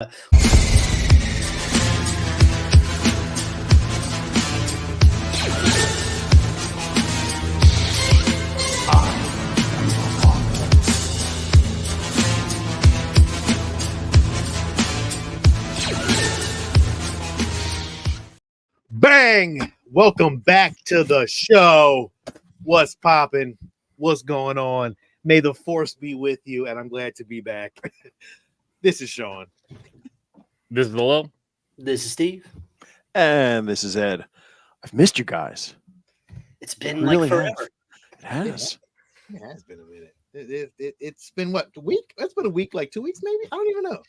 Bang! Welcome back to the show. What's popping? What's going on? May the force be with you, and I'm glad to be back. This is Sean. This is Lilo. This is Steve. And this is Ed. I've missed you guys. It's been like forever. It has. It has been a minute. It's been what, a week? It's been a week, like 2 weeks, maybe. I don't even know.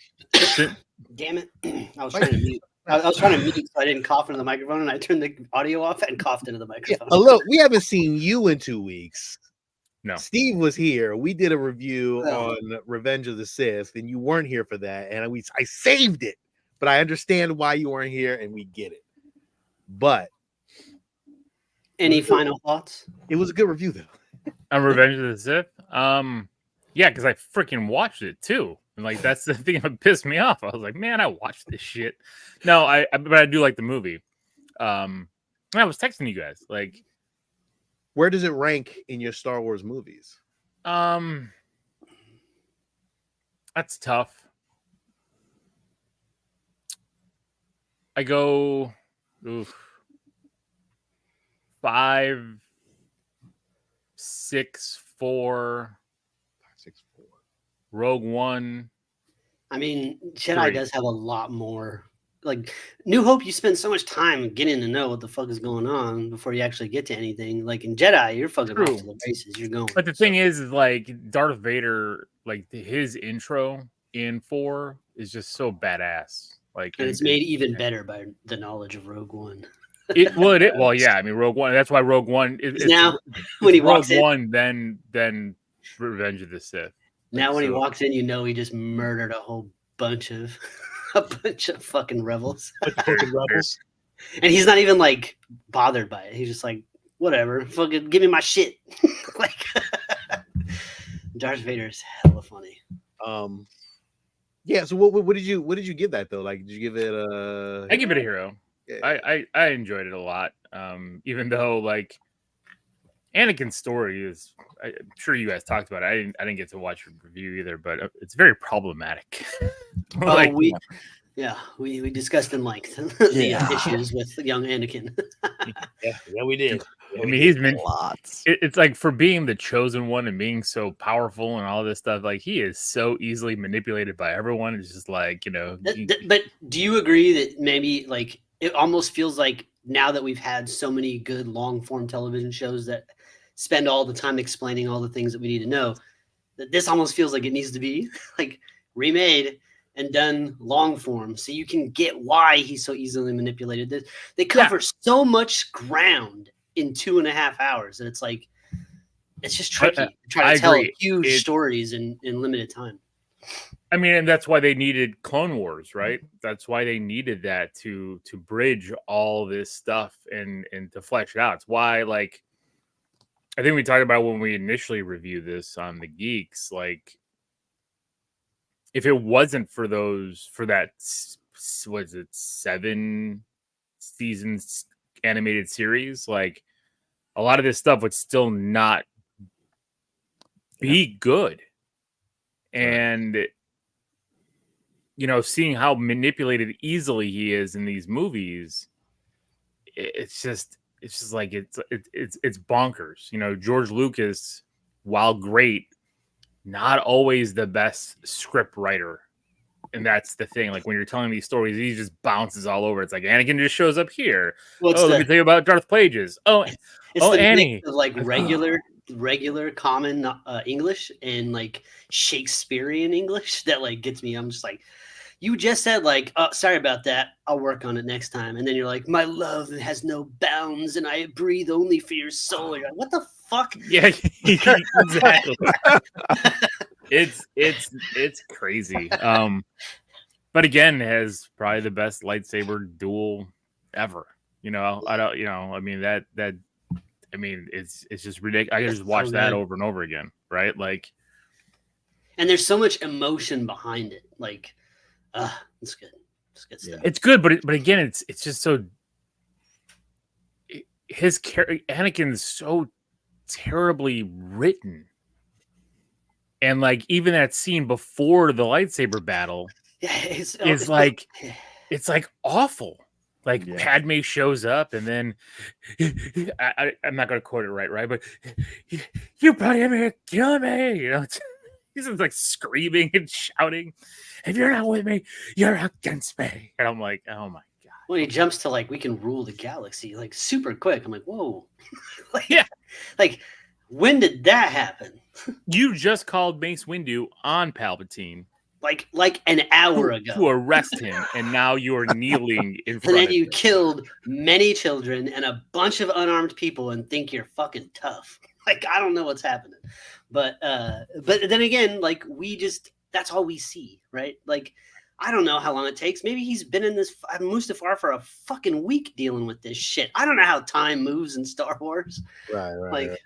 Damn it! I was trying to mute. I was trying to mute so I didn't cough into the microphone, and I turned the audio off and coughed into the microphone. Yeah, look, we haven't seen you in 2 weeks. No. Steve was here. We did a review on Revenge of the Sith, and you weren't here for that. And I saved it, but I understand why you weren't here, and we get it. But any final thoughts? It was a good review, though. On Revenge of the Sith? Yeah, because I freaking watched it too. And like that's the thing that pissed me off. I was like, man, I watched this shit. No, but I do like the movie. I was texting you guys. Like, where does it rank in your Star Wars movies? That's tough. I go 5, 6, 4. Rogue One. I mean, Jedi does have a lot more. Like New Hope, you spend so much time getting to know what the fuck is going on before you actually get to anything. Like in Jedi, you're fucking off to the races. You're going. But the thing is like Darth Vader, like his intro in 4 is just so badass. Like, and it's made even better by the knowledge of Rogue One. Well, yeah. I mean, Rogue One. That's why Rogue One is now when he walks Rogue One, then Revenge of the Sith. Now, when he walks in, you know he just murdered a whole bunch of fucking rebels. And he's not even like bothered by it. He's just like, whatever, fucking give me my shit. Like Darth Vader is hella funny. Yeah. So what did you give that though? Like, did you give it I give it a hero. Yeah. I enjoyed it a lot. Even though like Anakin's story is, I'm sure you guys talked about it. I didn't get to watch your review either, but it's very problematic. Like, we discussed in length the issues with young Anakin. yeah, we did. I mean, he's been lots. It's like for being the chosen one and being so powerful and all this stuff. Like he is so easily manipulated by everyone. It's just like, you know. But do you agree that maybe like it almost feels like now that we've had so many good long form television shows that spend all the time explaining all the things that we need to know, that this almost feels like it needs to be like remade and done long form so you can get why he's so easily manipulated. They cover so much ground in 2.5 hours, and it's like it's just tricky to try to tell huge stories in limited time. I mean, and that's why they needed Clone Wars, right? That's why they needed that to bridge all this stuff and to flesh it out. It's why, like, I think we talked about when we initially reviewed this on the Geeks, like if it wasn't for that, was it 7 seasons animated series, like a lot of this stuff would still not be good. And, you know, seeing how manipulated easily he is in these movies, it's just like it's bonkers. You know, George Lucas, while great, not always the best script writer. And that's the thing. Like when you're telling these stories, he just bounces all over. It's like Anakin just shows up here. Let me tell you about Darth Plagueis. Annie. Of like regular common English and like Shakespearean English that like gets me. I'm just like, you just said like, oh, sorry about that. I'll work on it next time. And then you're like, my love has no bounds and I breathe only for your soul. You're like, what the fuck? Yeah, exactly. It's crazy. But again, has probably the best lightsaber duel ever. You know, I mean, it's just ridiculous. I can just watch that over and over again. Right. Like, and there's so much emotion behind it. Like, It's good. It's good stuff. It's good, but again, it's just so Anakin's so terribly written, and like even that scene before the lightsaber battle is like it's like awful. Like Padme shows up, and then I'm not going to quote it right, but you bloody here, kill me. You know, he's like screaming and shouting. If you're not with me, you're against me. And I'm like, oh my god. When he jumps to like, we can rule the galaxy like super quick. I'm like, whoa. Yeah. Like, when did that happen? You just called Mace Windu on Palpatine. Like an hour ago. To arrest him, and now you're kneeling in front and then of you him. Killed many children and a bunch of unarmed people and think you're fucking tough. Like, I don't know what's happening. But then again, like, that's all we see, right? Like, I don't know how long it takes. Maybe he's been in this Mustafar for a fucking week dealing with this shit. I don't know how time moves in Star Wars. Right. Like,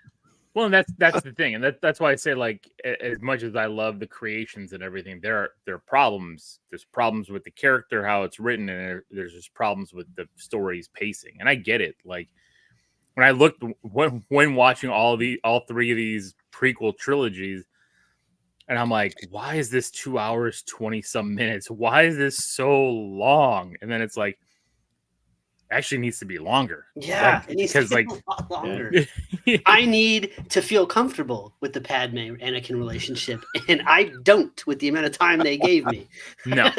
well, and that's the thing, and that's why I say, like, as much as I love the creations and everything, there are problems. There's problems with the character, how it's written, and there's just problems with the story's pacing. And I get it. Like, when I looked when watching all three of these prequel trilogies, and I'm like, why is this 2 hours 20 some minutes? Why is this so long? And then it's like, actually needs to be longer. Yeah, like, it needs to be a lot longer. I need to feel comfortable with the Padme Anakin relationship, and I don't with the amount of time they gave me. No.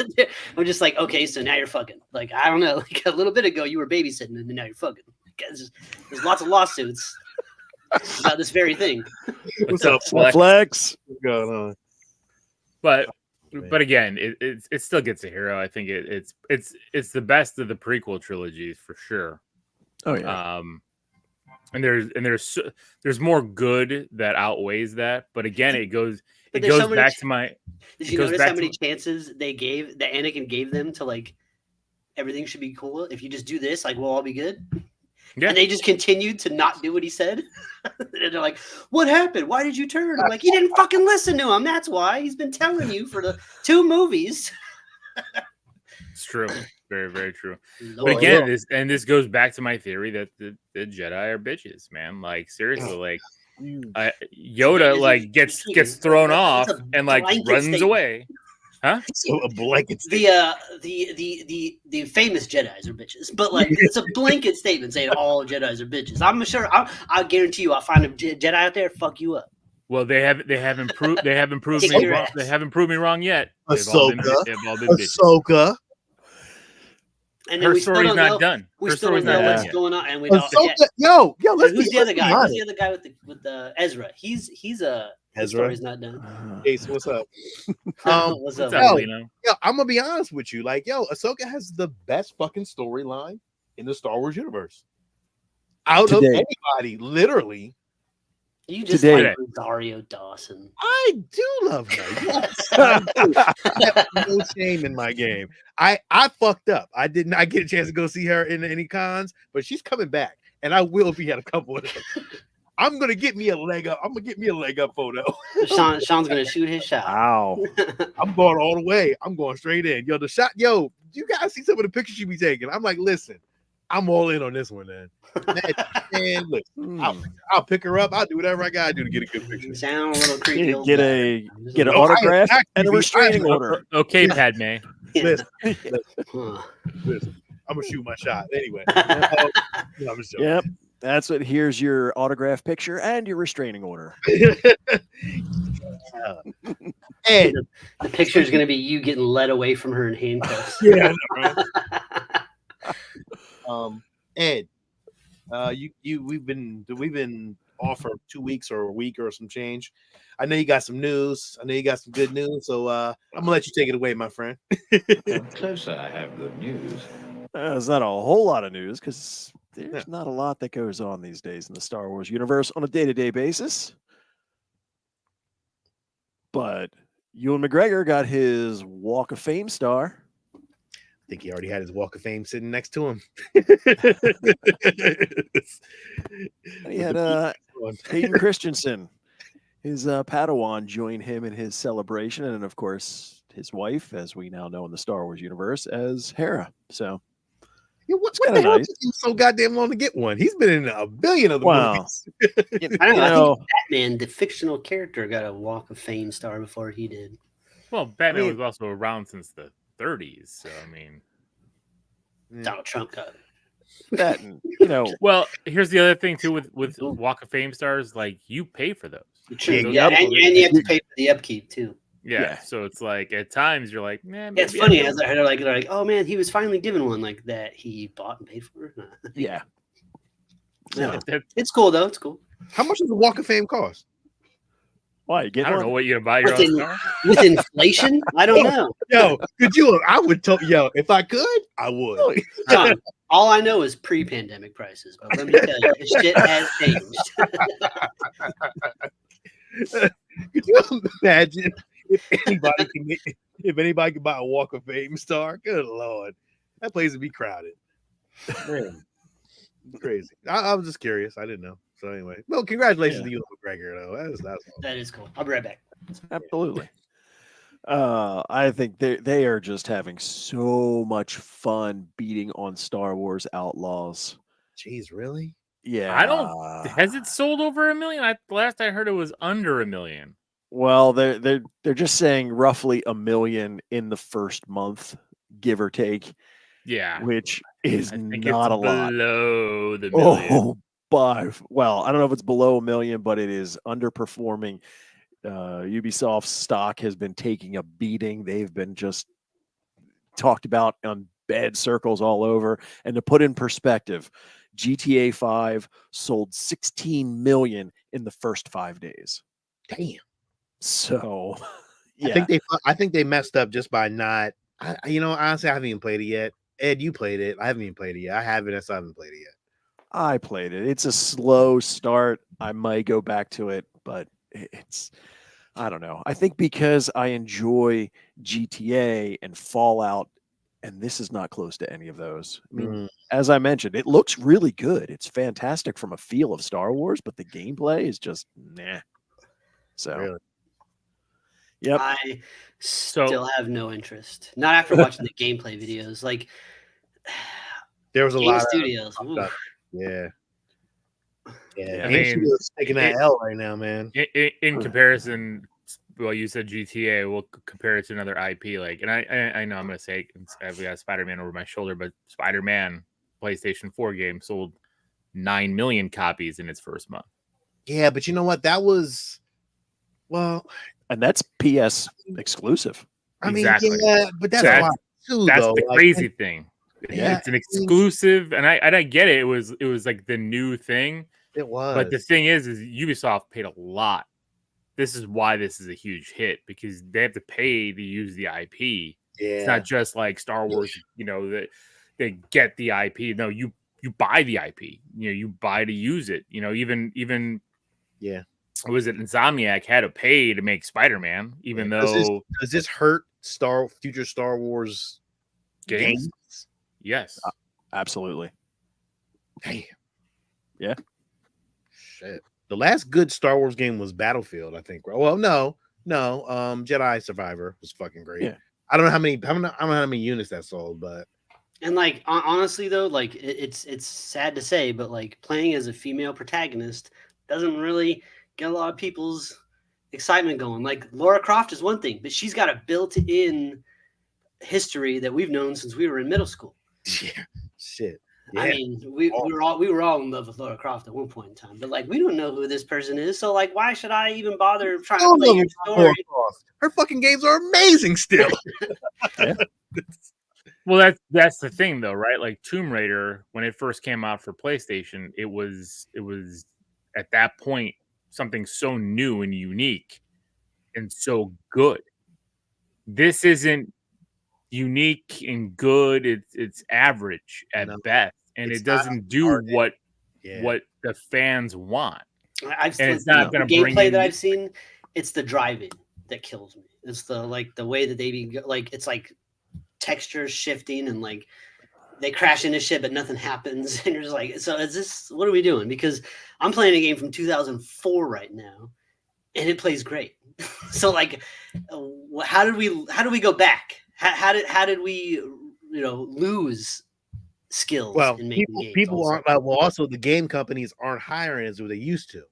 I'm just like, okay, so now you're fucking. Like, I don't know. Like, a little bit ago, you were babysitting, and now you're fucking. There's lots of lawsuits about this very thing. What's up, Flex? What's going on? But again, it still gets a hero. I think it's the best of the prequel trilogies for sure. Oh yeah. And there's more good that outweighs that. But again, it goes back to my. Did you notice how many chances that Anakin gave them to, like, everything should be cool if you just do this, like, we'll all be good. Yeah. And they just continued to not do what he said. And they're like, what happened? Why did you turn? I'm like, you didn't fucking listen to him. That's why. He's been telling you for the 2 movies. It's true. Very, very true. But again, this goes back to my theory that the Jedi are bitches, man. Like, seriously, like, Yoda, like, gets thrown off and, like, runs away. Huh? So a blanket statement. The famous Jedis are bitches, but, like, it's a blanket statement saying all Jedis are bitches. I'm sure. I'll guarantee you, I'll find a Jedi out there fuck you up. Well, they haven't proved me wrong. They haven't proved me wrong yet. They've all been bitches. Ahsoka. And then her story's not done. We still don't know what's going on, and we don't. Yo, let's who's the other guy? Who's the other guy with the Ezra? He's a. His story's not done. Jason, what's up? What's up? Yo, I'm gonna be honest with you. Like, yo, Ahsoka has the best fucking storyline in the Star Wars universe. Out of anybody, literally. You just like Rosario Dawson. I do love her. Yes, I do. I have no shame in my game. I fucked up. I did not get a chance to go see her in any cons, but she's coming back, and I will be at a couple of them. I'm gonna get me a leg up. I'm gonna get me a leg up photo. Sean's gonna shoot his shot. Wow. I'm going all the way. I'm going straight in. Yo, the shot. Yo, you guys see some of the pictures she be taking? I'm like, listen, I'm all in on this one, man. Man, listen, I'll pick her up. I'll do whatever I gotta do to get a good picture. Sound a little creepy. Get an autograph and a restraining order. Okay, Padme. Listen, I'm gonna shoot my shot anyway. I'm just joking. Yep. That's what. Here's your autograph picture and your restraining order. And the picture is going to be you getting led away from her in handcuffs. Yeah. Ed, we've been off for 2 weeks or a week or some change. I know you got some news. I know you got some good news. So I'm gonna let you take it away, my friend. Closer, I have the news. There's not a whole lot of news because there's not a lot that goes on these days in the Star Wars universe on a day-to-day basis. But Ewan McGregor got his Walk of Fame star. I think he already had his Walk of Fame sitting next to him. He had Hayden Christensen, his Padawan, join him in his celebration. And of course, his wife, as we now know in the Star Wars universe, as Hera. So Yeah, what kinda the hell nice. took him so goddamn long to get one? He's been in a billion of the Wow. movies. I don't know. I know, think Batman, the fictional character, got a Walk of Fame star before he did. Well, Batman mean- was also around since the 30s, so I mean, Donald Trump got it. that well, here's the other thing too with Walk of Fame stars, like you pay for those. True. Yeah, Yeah, yep. and you have to pay for the upkeep too. Yeah, so it's like at times you're like, man, Yeah, it's funny. As they're like, oh man, he was finally given one like that. He bought and paid for. yeah. No, it's cool though. It's cool. How much does the Walk of Fame cost? Why you get I don't one? know what you're gonna buy your own star. With inflation, I don't know. Yo, could you? I would tell yo if I could, I would. John, all I know is pre-pandemic prices, but let me tell you, the shit has changed. Could you imagine if anybody could buy a Walk of Fame star? Good lord, that place would be crowded. Man, crazy. I was just curious. I didn't know. So anyway, well, congratulations to you, McGregor. Though that's awesome. That is cool. I'll be right back. Absolutely. I think they are just having so much fun beating on Star Wars Outlaws. Jeez, really? Yeah. I don't. Has it sold over 1 million? Last I heard it was under 1 million. Well, they're just saying roughly 1 million in the first month, give or take. Yeah, which is I think not it's a lot. below the million. Oh, well, I don't know if it's below 1 million, but it is underperforming. Ubisoft's stock has been taking a beating. They've been just talked about on bad circles all over. And to put in perspective, GTA 5 sold 16 million in the first 5 days. Damn. So, yeah. I think they messed up just by not. Honestly, I haven't even played it yet. Ed, you played it. I haven't even played it yet. I haven't played it yet. I played it. It's a slow start. I might go back to it, but I don't know. I think because I enjoy GTA and Fallout, and this is not close to any of those. I mean, as I mentioned, it looks really good. It's fantastic from a feel of Star Wars, but the gameplay is just nah. So, Really? yep. I still have no interest. Not after watching the gameplay videos. Like, there was a Game lot Studios. of yeah. I Game mean, Studios taking that L right now, man. In comparison, well, you said GTA. We'll compare it to another IP. Like, and I know I'm gonna say we got Spider-Man over my shoulder, but Spider-Man PlayStation 4 game sold 9 million copies in its first month. Yeah, but you know what? That was and that's PS exclusive. I mean, Exactly. yeah, but that's That's- a lot too. That's though. the Like, crazy thing. Yeah. It's an exclusive, and I get it. It was like the new thing. It was. But the thing is Ubisoft paid a lot. This is why this is a huge hit, because they have to pay to use the IP. Yeah. It's not just like Star Wars, that they get the IP. No, you buy the IP. You buy to use it. Even yeah. Was it Insomniac had to pay to make Spider-Man, even though does this hurt future Star Wars games? Yes. Absolutely. Damn. Yeah. Shit. The last good Star Wars game was Battlefield, I think. Well, no. Jedi Survivor was fucking great. Yeah. I don't know how many units that sold, but And like honestly though, like it's sad to say, but like playing as a female protagonist doesn't really get a lot of people's excitement going. Like Lara Croft is one thing, but she's got a built-in history that we've known since we were in middle school. yeah, shit. Yeah. I mean, we were all in love with Lara Croft at one point in time, but like we don't know who this person is. So like, why should I even bother trying to play your story? Her fucking games are amazing still. Well, that's the thing though, right? Like Tomb Raider, when it first came out for PlayStation, it was at that point something so new and unique and so good. This isn't unique and good. It's average at best, and it doesn't do what the fans want. It's not going to bring gameplay that I've seen. It's the driving that kills me. It's the way that it's like textures shifting and like they crash into shit, but nothing happens. And you're just like, so is this? What are we doing? Because I'm playing a game from 2004 right now, and it plays great. So like, how did we go back? How did we lose skills Well, in making games? people also? aren't. Well, also the game companies aren't hiring as they used to.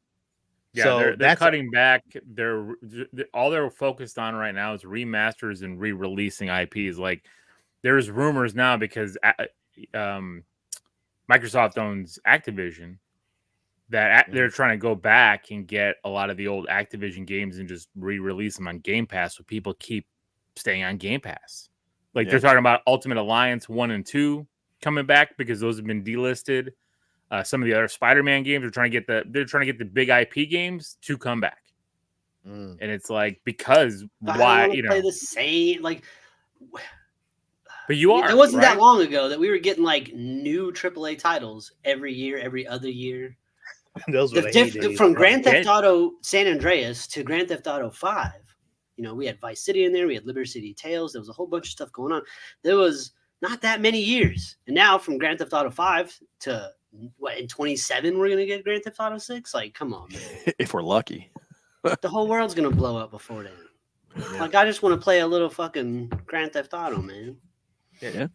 Yeah, So they're that's cutting back. They're all they're focused on right now is remasters and re-releasing IPs. Like there's rumors now because Microsoft owns Activision that they're trying to go back and get a lot of the old Activision games and just re-release them on Game Pass, so people keep staying on Game Pass. Like they're talking about Ultimate Alliance 1 and 2 coming back because those have been delisted. Some of the other Spider-Man games are trying to get the big IP games to come back. And it's like, because But why, I don't play the same, like, but you are, it wasn't right? that long ago that we were getting like new AAA titles every year, every other year. Those were From Grand Theft Auto San Andreas to Grand Theft Auto 5. We had Vice City in there, we had Liberty City Tales, there was a whole bunch of stuff going on. There was not that many years. And now from Grand Theft Auto 5 to in 27 we're gonna get Grand Theft Auto 6? Like, come on, man. If we're lucky. The whole world's gonna blow up before then. Yeah. Like, I just want to play a little fucking Grand Theft Auto, man. Yeah.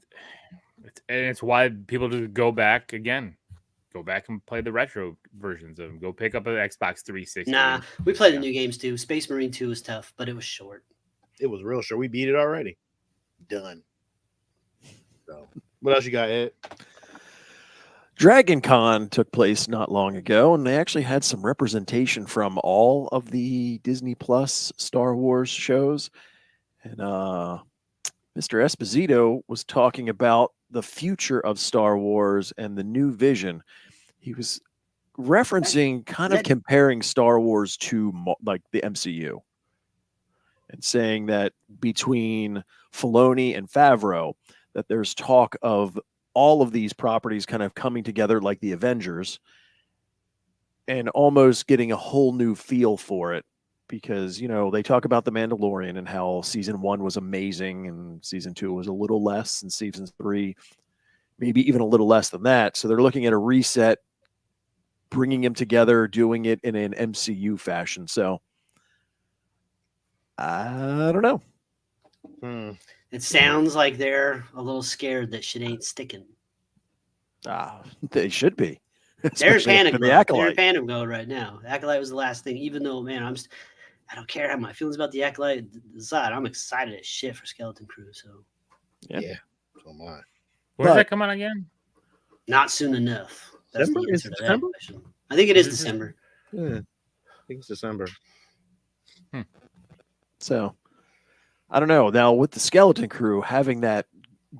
And it's why people just go back again. Go back and play the retro versions of them. Go pick up an Xbox 360. Nah, we played the new games too. Space Marine 2 was tough, but it was short. It was real short. We beat it already. Done. So, what else you got, Ed? Dragon Con took place not long ago, and they actually had some representation from all of the Disney Plus Star Wars shows. And Mr. Esposito was talking about the future of Star Wars and the new vision. He was referencing, kind of comparing Star Wars to like the MCU, and saying that between Filoni and Favreau, that there's talk of all of these properties kind of coming together like the Avengers and almost getting a whole new feel for it, because, they talk about The Mandalorian and how season 1 was amazing and season 2 was a little less, and season 3 maybe even a little less than that. So they're looking at a reset, bringing them together, doing it in an MCU fashion. So I don't know. It sounds like they're a little scared that shit ain't sticking. They should be. They're in panic mode. Acolyte. They're in panic mode right now. Acolyte was the last thing. Even though, man, I don't care how my feelings about the Acolyte aside. I'm excited as shit for Skeleton Crew. So yeah, so am I. Where's that come on again? Not soon enough. That's December? the answer to that December? question. I think it is December. Yeah, I think it's December. So I don't know. Now with the Skeleton Crew having that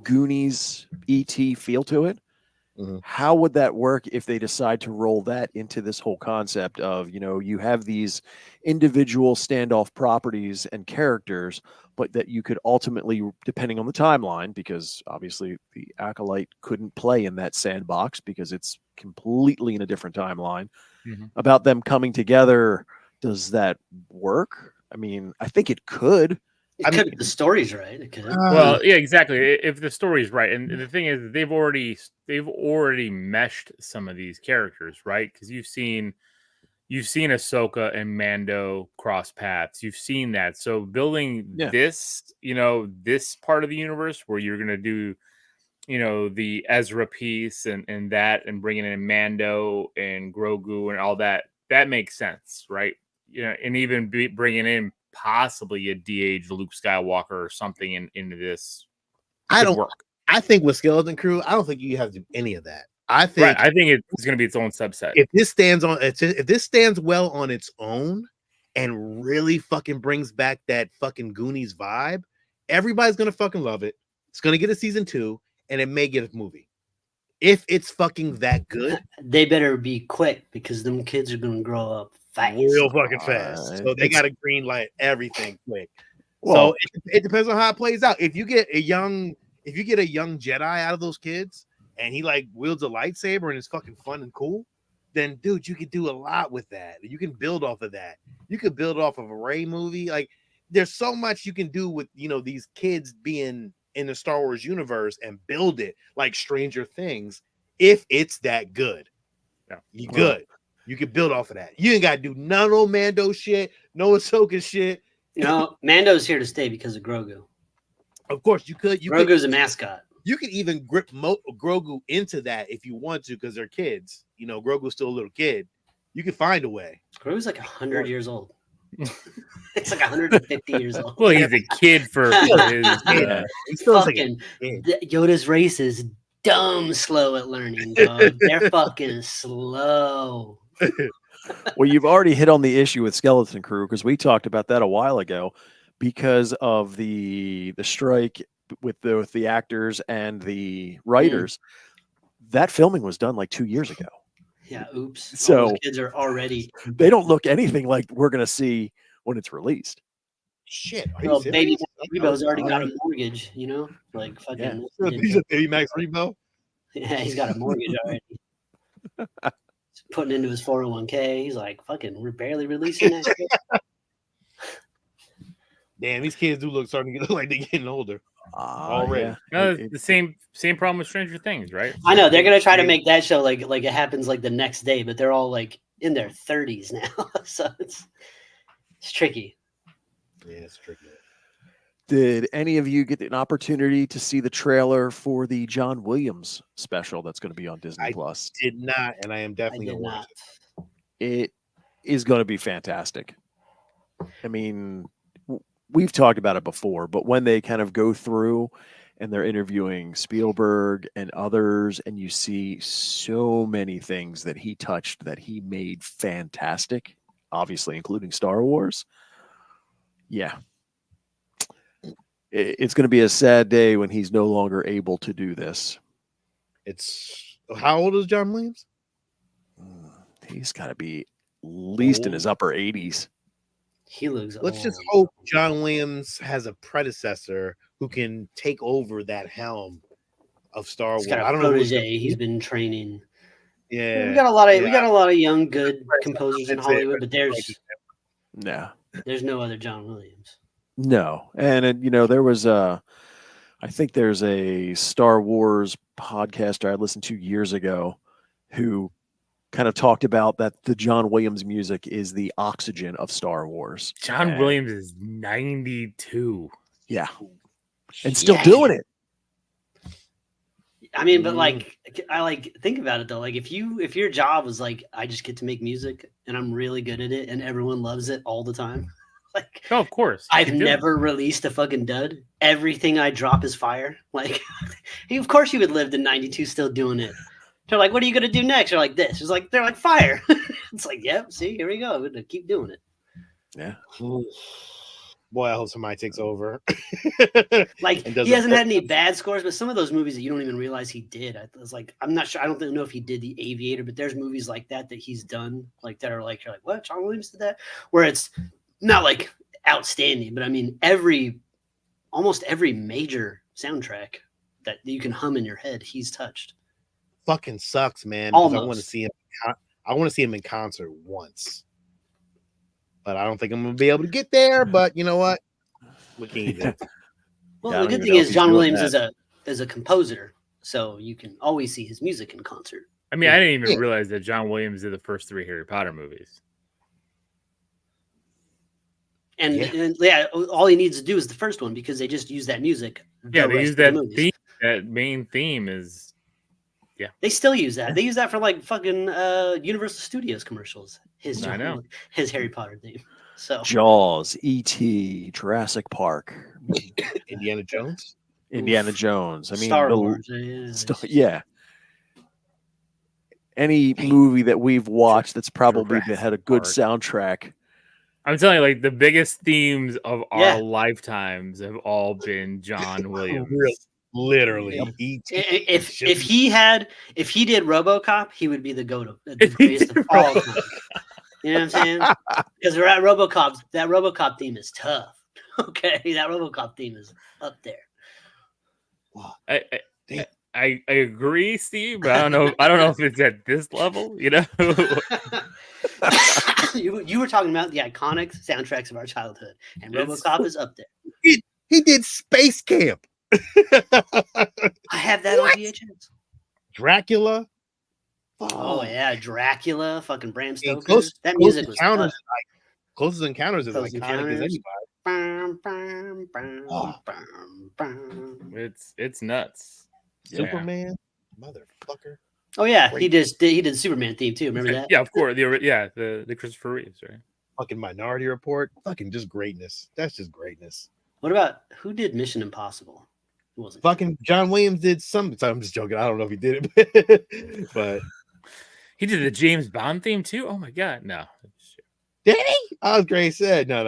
Goonies ET feel to it, how would that work if they decide to roll that into this whole concept of, you have these individual standoff properties and characters, but that you could ultimately, depending on the timeline, because obviously the Acolyte couldn't play in that sandbox because it's completely in a different timeline, about them coming together. Does that work? I mean, I think it could. It could, if the story's right. It could. Well, yeah, exactly. If the story's right, and the thing is, they've already meshed some of these characters, right? Because you've seen Ahsoka and Mando cross paths. You've seen that. So building this, this part of the universe where you're gonna do, the Ezra piece and that, and bringing in Mando and Grogu and all that makes sense, right? And even bringing in possibly a de-aged Luke Skywalker or something into this. I think with Skeleton Crew, I don't think you have to do any of that. I think it's going to be its own subset. If this stands well on its own and really fucking brings back that fucking Goonies vibe, everybody's gonna fucking love it. It's gonna get a season 2, and it may get a movie. If it's fucking that good, they better be quick, because them kids are gonna grow up fast, real fucking fast. So they got to green light everything quick. Well, so it depends on how it plays out. If you get a young Jedi out of those kids, and he like wields a lightsaber and it's fucking fun and cool, then dude, you could do a lot with that. You can build off of that. You could build off of a Rey movie. Like, there's so much you can do with, these kids being in the Star Wars universe and build it like Stranger Things if it's that good. Yeah. You good. You can build off of that. You ain't got to do none of Mando shit, no Ahsoka shit. No, Mando's here to stay because of Grogu. Of course, you could. Grogu's a mascot. You could even grip Grogu into that if you want to, because they're kids. You know, Grogu's still a little kid. You can find a way. Grogu's like 100 years old. It's like 150 years old. Well, he's a kid for his. He's still like Fucking Yoda's race is dumb slow at learning, dog. They're fucking slow. Well, you've already hit on the issue with Skeleton Crew because we talked about that a while ago because of the strike with the actors and the writers. That filming was done like 2 years ago. Yeah, oops. So all those kids are already. They don't look anything like we're gonna see when it's released. Shit. Well, baby Rebo's already got a mortgage, you know, like fucking. Yeah. He's a baby Max Rebo. Yeah, he's got a mortgage already. He's putting into his 401k. He's like, fucking, we're barely releasing that shit. Damn, these kids do starting to look like they're getting older already. Yeah. No, the same problem with Stranger Things, right? I know they're gonna try to make that show like it happens like the next day, but they're all like in their 30s now, so it's tricky. Yeah, it's tricky. Did any of you get an opportunity to see the trailer for the John Williams special that's going to be on Disney Plus? Did not, and I am definitely I gonna did watch not. it. It is going to be fantastic. I mean, we've talked about it before, but when they kind of go through and they're interviewing Spielberg and others, and you see so many things that he touched that he made fantastic, obviously including Star Wars. Yeah. It's going to be a sad day when he's no longer able to do this. It's how old is John Williams? He's got to be at least in his upper 80s. He looks. Let's just hope John Williams has a predecessor who can take over that helm of Star Wars. He's got a I don't know. protege. He's been training. Yeah, we got a lot of young good composers in Hollywood, but there's no other John Williams. No, and there was I think there's a Star Wars podcaster I listened to years ago who kind of talked about that the John Williams music is the oxygen of Star Wars. John Williams is 92. Yeah, and still doing it. I mean, but I think about it though. Like if your job was like, I just get to make music and I'm really good at it and everyone loves it all the time. Like, oh, of course. I've never released a fucking dud. Everything I drop is fire. Like, of course you would live to 92 still doing it. They're like, what are you going to do next? You're like, this. It's like, they're like, fire. It's like, yep, see, here we go. We're going to keep doing it. Yeah. Boy, I hope somebody takes over. Like, he hasn't had any bad scores, but some of those movies that you don't even realize he did. I was like, I'm not sure. I don't know if he did The Aviator, but there's movies like that he's done, like that are like, you're like, what? John Williams did that? Where it's not like outstanding, but I mean, almost every major soundtrack that you can hum in your head, he's touched. Fucking sucks, man. Almost. I want to see him. I want to see him in concert once, but I don't think I'm gonna be able to get there. But you know what? What can you do? Well, the good thing is John Williams is a composer, so you can always see his music in concert. I mean, I didn't even realize that John Williams did the first 3 Harry Potter movies. And all he needs to do is the first one because they just use that music. Yeah, they use that theme. That main theme is, They still use that. They use that for like fucking Universal Studios commercials. His Harry Potter theme. So Jaws, E.T., Jurassic Park, Indiana Jones. Indiana Jones. I mean, Star Wars. Yeah. Any movie that we've watched that's probably had a good soundtrack. I'm telling you, like the biggest themes of our lifetimes have all been John Williams. Literally. If he did RoboCop, he would be the greatest of all time. You know what I'm saying? Because we're at RoboCop. That RoboCop theme is tough. Okay, that RoboCop theme is up there. I agree, Steve, but I don't know if it's at this level. You know. You were talking about the iconic soundtracks of our childhood, and RoboCop is up there. He did Space Camp. I have that on VHS. Dracula, Oh yeah, Dracula, fucking Bram Stoker. Close, That Close music was Encounters, tough. Close Encounters is Close iconic as Encounters. anybody. Bam, bam, bam, Oh. bam, bam. It's nuts. Superman, motherfucker. Oh yeah, Great. he did Superman theme too. Remember that? Yeah, of course. The Christopher Reeves, right? Fucking Minority Report. Fucking just greatness. That's just greatness. What about who did Mission Impossible? Who was it? Fucking John Williams did some. I'm just joking. I don't know if he did it, but He did the James Bond theme too. Oh my god, no. did he? I was great. Said no.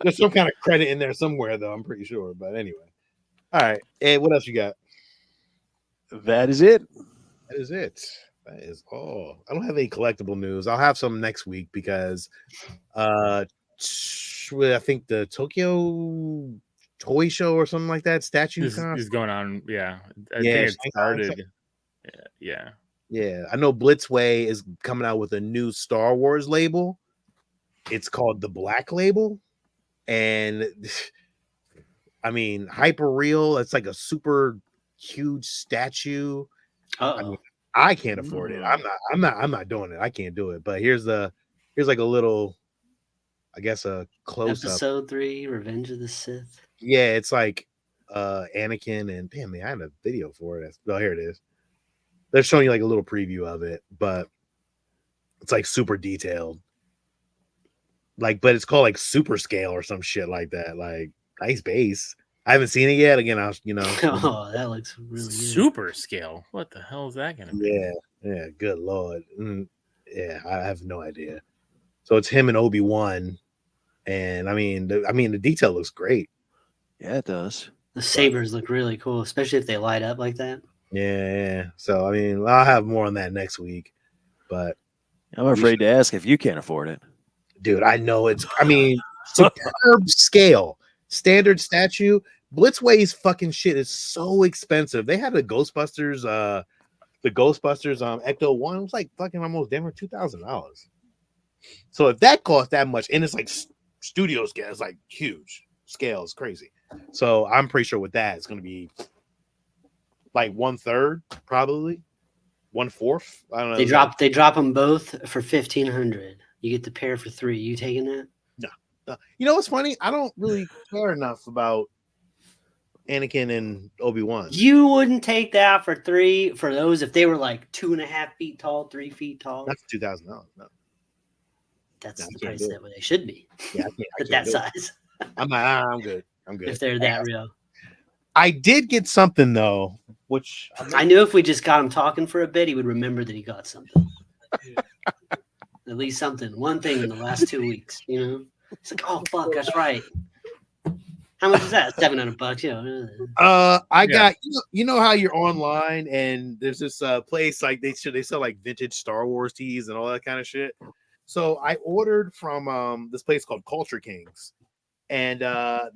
There's some kind of credit in there somewhere, though. I'm pretty sure. But anyway, all right. Ed, what else you got? That is it. That is it. That is all. I don't have any collectible news. I'll have some next week because I think the Tokyo Toy Show or something like that statue is going on. Yeah, I Yeah, think it started. Yeah. Yeah, I know Blitzway is coming out with a new Star Wars label. It's called the Black Label, and I mean, hyper real. It's like a super huge statue. I mean, I can't afford it. I'm not doing it. I can't do it. But here's like a little, I guess, a close up. Episode 3, Revenge of the Sith. Yeah, it's like Anakin and damn man, I had a video for it. Oh, here it is. They're showing you like a little preview of it, but it's like super detailed. Like, but it's called like super scale or some shit like that. Like, nice base. I haven't seen it yet. Again, Oh, that looks really good. Super scale. What the hell is that gonna be? Yeah. Good lord. Yeah, I have no idea. So it's him and Obi-Wan, and I mean, the detail looks great. Yeah, it does. The sabers look really cool, especially if they light up like that. Yeah. So I mean, I'll have more on that next week. But I'm afraid to ask if you can't afford it. Dude, I know it's. I mean, superb scale, standard statue. Blitzway's fucking shit is so expensive. They had the Ghostbusters Ecto 1. It was like fucking almost damn near $2,000. So if that costs that much, and it's like studio scale, it's like huge scale, is crazy. So I'm pretty sure with that, it's gonna be like 1/3, probably 1/4. I don't know. They drop them both for $1,500. You get the pair for $3. You taking that? No. You know what's funny? I don't really care enough about Anakin and Obi-Wan. You wouldn't take that for $3 for those if they were like 2.5 feet tall, 3 feet tall. That's $2,000. No. That's No, the I can't price do that they should be. Yeah, At that size. I'm good. If they're that real. I did get something though, which I knew if we just got him talking for a bit, he would remember that he got something. At least something, one thing in the last 2 weeks, you know? It's like, oh fuck, that's right. How much is that? $700, you know. I got you know how you're online and there's this place like they sell like vintage Star Wars tees and all that kind of shit. So I ordered from this place called Culture Kings, and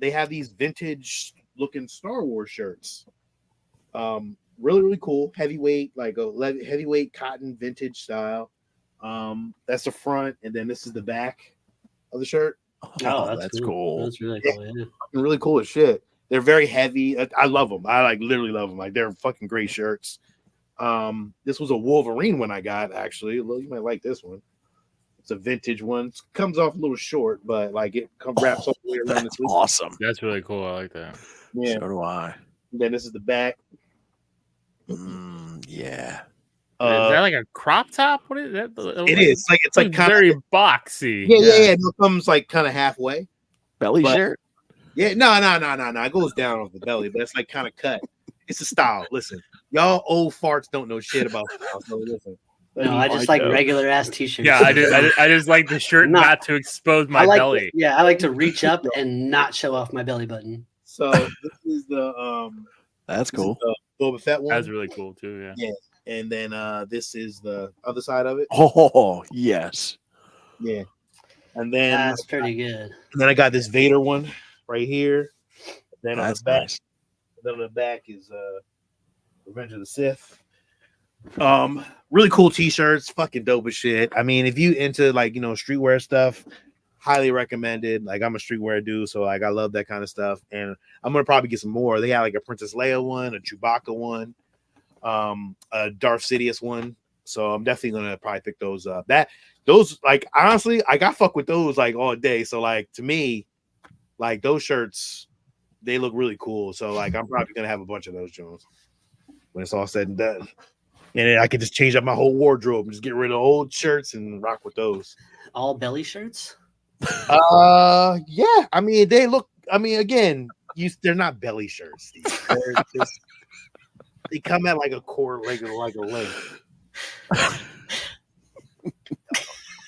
they have these vintage looking Star Wars shirts. Really, really cool, heavyweight, like a heavyweight cotton vintage style. That's the front, and then this is the back of the shirt. Oh, that's cool. That's really cool. Yeah. Really cool as shit. They're very heavy. I love them. I like literally love them. Like they're fucking great shirts. This was a Wolverine one I got actually. Well, you might like this one. It's a vintage one. It comes off a little short, but like it wraps all the way around. That's awesome. That's really cool. I like that. Yeah. So do I. And then this is the back. Yeah. Is that like a crop top? What is that? It is. It's like kind very of boxy. Yeah. It comes like kind of halfway. Belly shirt? Yeah, no. It goes down off the belly, but it's like kind of cut. It's a style. Listen, y'all old farts don't know shit about style. So listen. No, I just like regular ass t-shirts. Yeah, I just like the shirt not to expose my belly. I like to reach up and not show off my belly button. So this is the that's cool. The Boba Fett one. That's really cool too. Yeah. And then this is the other side of it. Oh yes. Yeah. And then that's pretty good. And then I got this Vader one right here. Then that's on the back, nice. then on the back is Revenge of the Sith. Really cool t-shirts, fucking dope as shit. I mean, if you into like streetwear stuff, highly recommended. Like I'm a streetwear dude, so like I love that kind of stuff. And I'm gonna probably get some more. They got like a Princess Leia one, a Chewbacca one. a Darth Sidious one. So I'm definitely gonna probably pick those up. Those like honestly, like I fuck with those like all day. So like to me, like those shirts, they look really cool. So like I'm probably gonna have a bunch of those Jones when it's all said and done. And then I could just change up my whole wardrobe and just get rid of old shirts and rock with those. All belly shirts? Yeah. I mean, they look. I mean, again, they're not belly shirts. They come at like a quarter, like a length.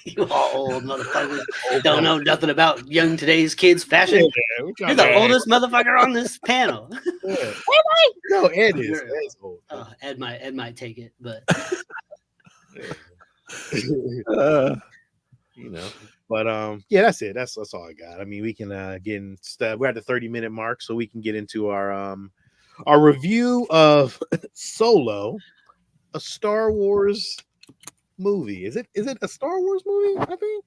You all old motherfuckers don't know nothing about young today's kids' fashion. Yeah, You're the oldest motherfucker on this panel. Yeah. No, Ed is. Ed's old. Ed might take it, but you know. But yeah, that's it. That's all I got. I mean, we can get in. We're at the 30-minute mark, so we can get into our review of Solo, a Star Wars movie. Is it a Star Wars movie? I think.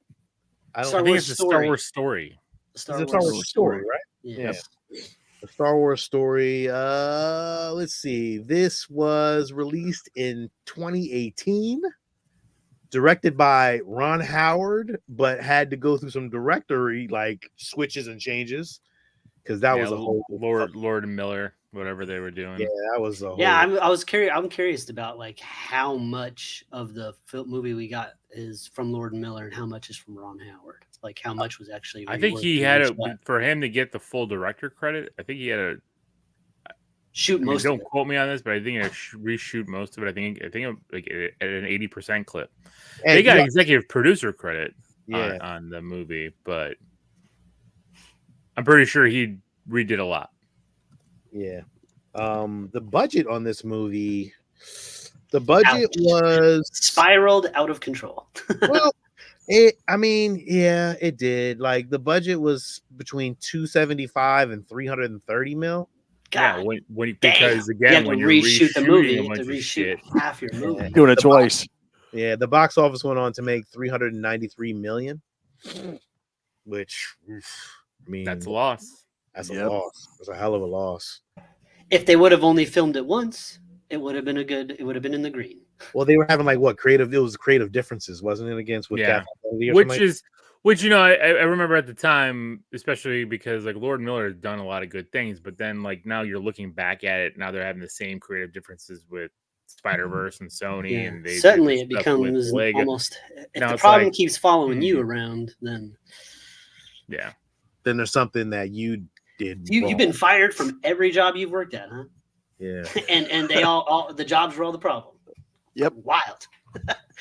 I think it's a Star Wars story. Star Wars story, right? Yes. Yeah. The Star Wars story. Let's see. This was released in 2018, directed by Ron Howard, but had to go through some directory like switches and changes because that was a whole Lord and Miller, whatever they were doing. Yeah, that was a whole. Yeah, I'm curious about like how much of the movie we got is from Lord and Miller and how much is from Ron Howard. Like how much was actually. I think he had for him to get the full director credit. I think he had to shoot most. Don't quote me on this, but I think he had to reshoot most of it. I think like at an 80% clip. And they got executive producer credit on the movie, but I'm pretty sure he redid a lot. Yeah. The budget on this movie, was spiraled out of control. Well, it did. Like the budget was between 275 and 330 mil. God, because again, when you reshoot the movie, you have to reshoot half your movie. Doing it twice. Yeah, the box office went on to make 393 million, which I mean that's a loss. That's a loss. That's a hell of a loss. If they would have only filmed it once, it would have been in the green. Well, they were having like creative differences, wasn't it? Against with which you know, I remember at the time, especially because like Lord Miller has done a lot of good things, but then like now you're looking back at it, now they're having the same creative differences with Spider-Verse and Sony, and they suddenly it becomes almost if the problem keeps following you around, then there's something that you did. You've been fired from every job you've worked at, huh? Yeah, and they all the jobs were all the problem. Yep, wild.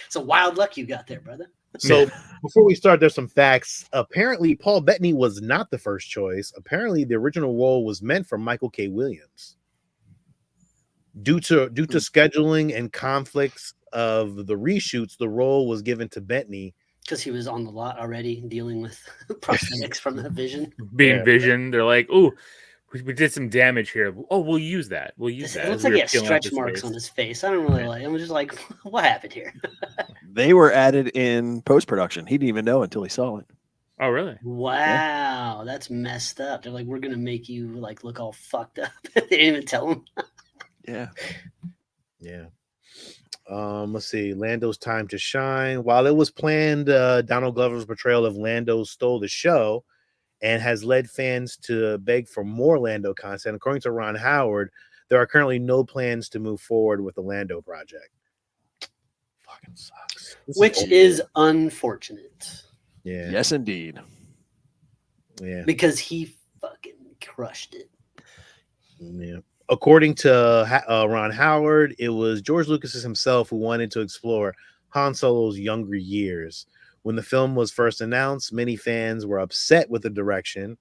So wild luck you got there, brother. So before we start, there's some facts. Apparently, Paul Bettany was not the first choice. Apparently, the original role was meant for Michael K. Williams. Due to scheduling and conflicts of the reshoots, the role was given to Bettany because he was on the lot already dealing with prosthetics from the Vision. Vision, they're like, "Oh, we did some damage here. Oh, we'll use that. We'll use that." It looks like he has stretch marks on his face. I don't really like. I'm just like, what happened here? They were added in post-production. He didn't even know until he saw it. Oh, really? Wow, that's messed up. They're like, we're gonna make you like look all fucked up. They didn't even tell him. Yeah. Let's see. Lando's time to shine. While it was planned, Donald Glover's portrayal of Lando stole the show and has led fans to beg for more Lando content. According to Ron Howard, there are currently no plans to move forward with the Lando project. Fucking sucks. Which is unfortunate. Yeah. Yes, indeed. Yeah. Because he fucking crushed it. Yeah. According to Ron Howard, it was George Lucas himself who wanted to explore Han Solo's younger years. When the film was first announced, many fans were upset with the direction,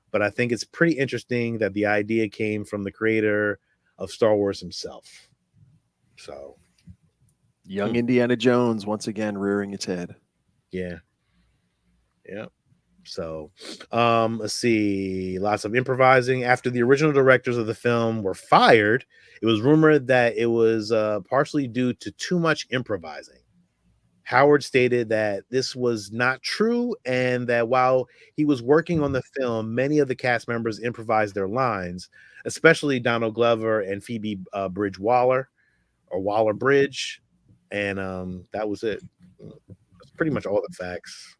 but I think it's pretty interesting that the idea came from the creator of Star Wars himself. So, young Indiana Jones once again rearing its head. Yeah. So, let's see. Lots of improvising. After the original directors of the film were fired, it was rumored that it was partially due to too much improvising. Howard stated that this was not true and that while he was working on the film, many of the cast members improvised their lines, especially Donald Glover and Phoebe Bridgewaller. or Waller Bridge, and that was it. That's pretty much all the facts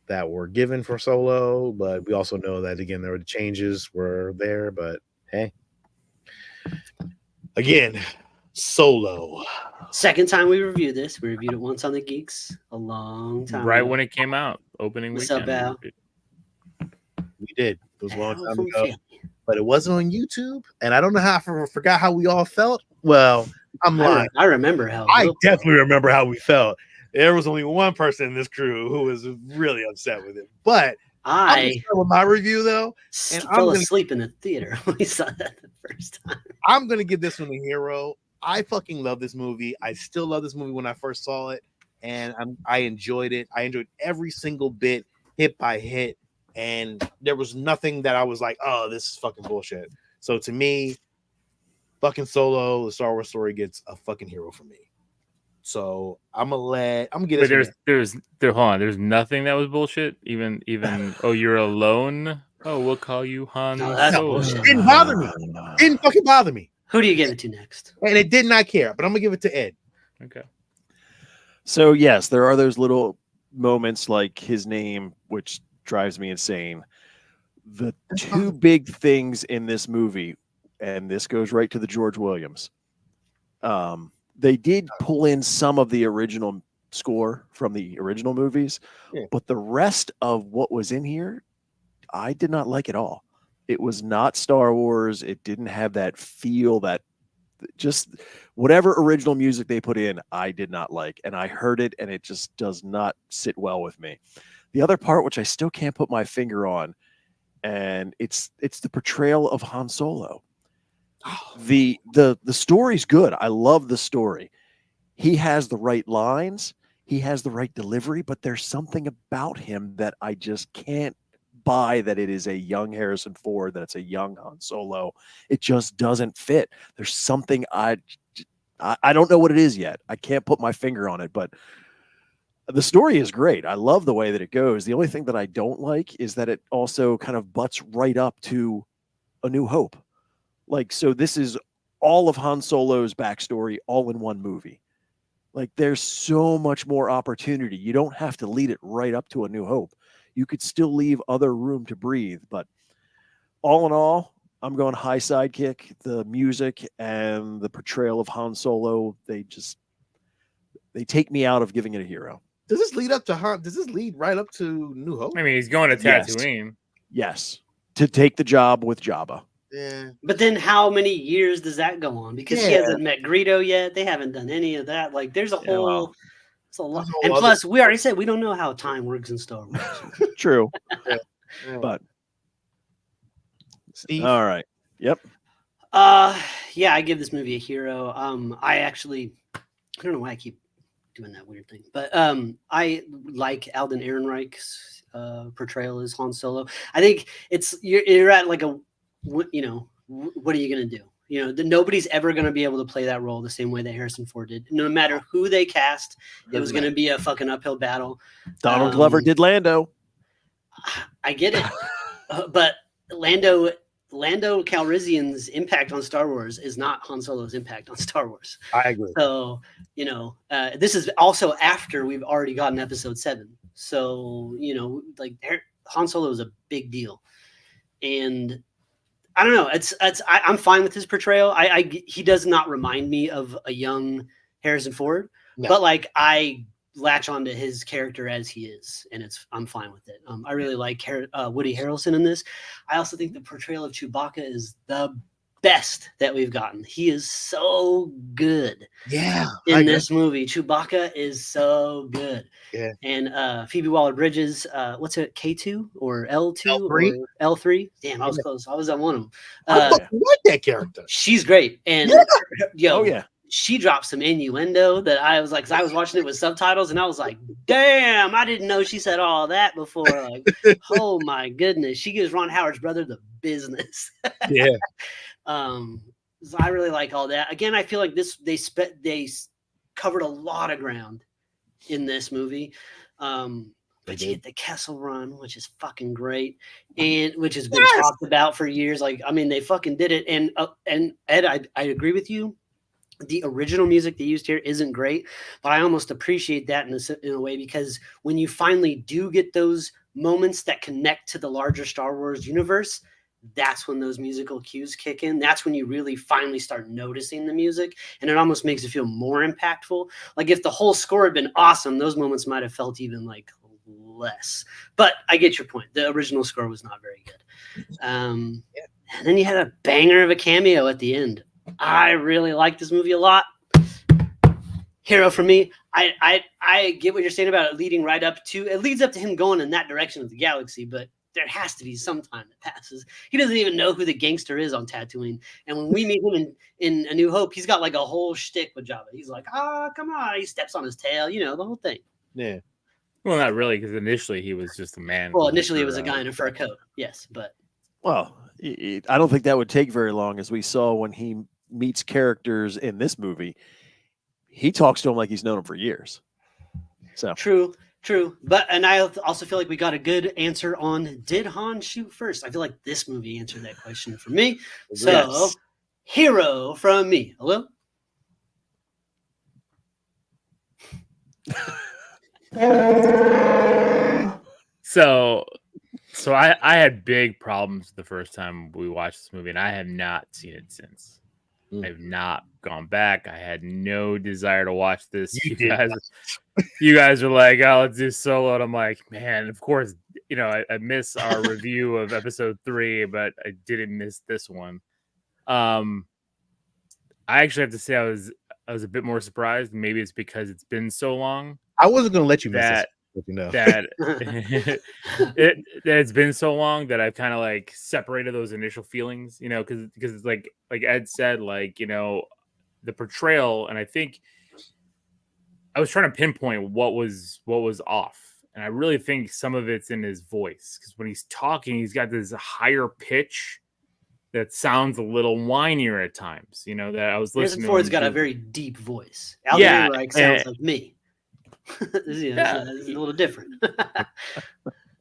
that were given for Solo, but we also know that again there were the changes were there, but hey. Again, Solo. Second time we reviewed this. We reviewed it once on the Geeks a long time Right ago. when it came out, opening What's up, weekend. Al? We did. It was a long Al time from ago, Philly. but it wasn't on YouTube, and I don't know how I forgot how we all felt. Well, I'm lying. I remember how. I Will felt. definitely remember how we felt. There was only one person in this crew who was really upset with it, but I'm gonna I start with my review though. And fell asleep in the theater when we saw that the first time. I'm gonna give this one a hero. I fucking love this movie. I still love this movie when I first saw it, and I enjoyed it. I enjoyed every single bit, hit by hit, and there was nothing that I was like, "Oh, this is fucking bullshit." So to me, fucking Solo, the Star Wars story gets a fucking hero for me. So I'm gonna get But this. hold on. There's nothing that was bullshit. Even oh, you're alone. Oh, we'll call you Han No, that's Solo. bullshit. Didn't bother me. Didn't fucking bother me, Who do you give it to next? and it did not care. But I'm gonna give it to Ed. Okay. So yes, there are those little moments like his name, which drives me insane. The two big things in this movie, and this goes right to the George Williams. They did pull in some of the original score from the original movies, but the rest of what was in here, I did not like at all. It was not Star Wars. It didn't have that feel, that just whatever original music they put in, I did not like. And I heard it, and it just does not sit well with me. The other part, which I still can't put my finger on, and it's the portrayal of Han Solo. The story's good. I love the story. He has the right lines. He has the right delivery, but there's something about him that I just can't buy that it is a young Harrison Ford, that it's a young Han Solo. It just doesn't fit. There's something I don't know what it is yet. I can't put my finger on it, but the story is great. I love the way that it goes. The only thing that I don't like is that it also kind of butts right up to A New Hope. Like, so this is all of Han Solo's backstory all in one movie. Like, there's so much more opportunity. You don't have to lead it right up to A New Hope. You could still leave other room to breathe. But all in all, I'm going high sidekick. The music and the portrayal of Han Solo, they take me out of giving it a hero. Does this lead up to Han? Does this lead right up to New Hope? I mean, he's going to Tatooine. Yes. To take the job with Jabba. Yeah. But then how many years does that go on? Because he hasn't met Greedo yet. They haven't done any of that. Like, there's a whole... It's a lot. And plus, we already said we don't know how time works in Star Wars. True. Yeah. But Steve. All right. Yep. Yeah, I give this movie a hero. I don't know why I keep doing that weird thing, but I like Alden Ehrenreich's portrayal as Han Solo. I think you're at like a, what are you gonna do? Nobody's ever going to be able to play that role the same way that Harrison Ford did. No matter who they cast, it was going to be a fucking uphill battle. Donald Glover did Lando. I get it. But Lando Calrissian's impact on Star Wars is not Han Solo's impact on Star Wars. I agree. So, this is also after we've already gotten episode 7. So, Han Solo is a big deal. And I don't know. I'm fine with his portrayal. He does not remind me of a young Harrison Ford, but I latch onto his character as he is, and I'm fine with it. I really like Woody Harrelson in this. I also think the portrayal of Chewbacca is the best that we've gotten. He is so good. Yeah. In this movie, Chewbacca is so good. Yeah. And Phoebe Waller-Bridges, what's it, K2 or L2 L3? or L3? Damn, I was close. I was on one of them. I fucking like that character. She's great. And she dropped some innuendo that I was like, 'cause I was watching it with subtitles and I was like, damn, I didn't know she said all that before. Like, oh my goodness. She gives Ron Howard's brother the business. Yeah. So I really like all that. Again, I feel like they covered a lot of ground in this movie. But you get the Kessel Run, which is fucking great, and which has been talked about for years. Like, I mean, they fucking did it. And Ed, I agree with you. The original music they used here isn't great, but I almost appreciate that in a way, because when you finally do get those moments that connect to the larger Star Wars universe, that's when those musical cues kick in. That's when you really finally start noticing the music, and it almost makes it feel more impactful. Like if the whole score had been awesome, those moments might have felt even like less. But I get your point. The original score was not very good. And then you had a banger of a cameo at the end. I really like this movie a lot. Hero for me. I get what you're saying about it leading right up to, it leads up to him going in that direction of the galaxy, but there has to be some time that passes. He doesn't even know who the gangster is on Tatooine. And when we meet him in A New Hope, he's got like a whole shtick with Jabba. He's like, come on. He steps on his tail, you know, the whole thing. Yeah. Well, not really, because initially he was just a man. Well, initially it was a guy in a fur coat. Yes, but. Well, I don't think that would take very long, as we saw when he meets characters in this movie. He talks to him like he's known him for years. So True. But, and I also feel like we got a good answer on, did Han shoot first? I feel like this movie answered that question for me. So, yes. Hero from me. Hello? So I had big problems the first time we watched this movie, and I have not seen it since. I have not gone back. I had no desire to watch this. You guys are like, oh, let's do Solo. And I'm like, man, of course, you know, I miss our review of episode 3, but I didn't miss this one. I actually have to say I was a bit more surprised. Maybe it's because it's been so long. I wasn't going to let you miss that You know. that it's been so long that I've kind of like separated those initial feelings, you know, because it's like Ed said, like, you know, the portrayal, and I think I was trying to pinpoint what was off, and I really think some of it's in his voice, because when he's talking, he's got this higher pitch that sounds a little whinier at times, you know. That I was listening. Harrison Ford's got a very deep voice. Yeah, Alden sounds like me. It's a little different.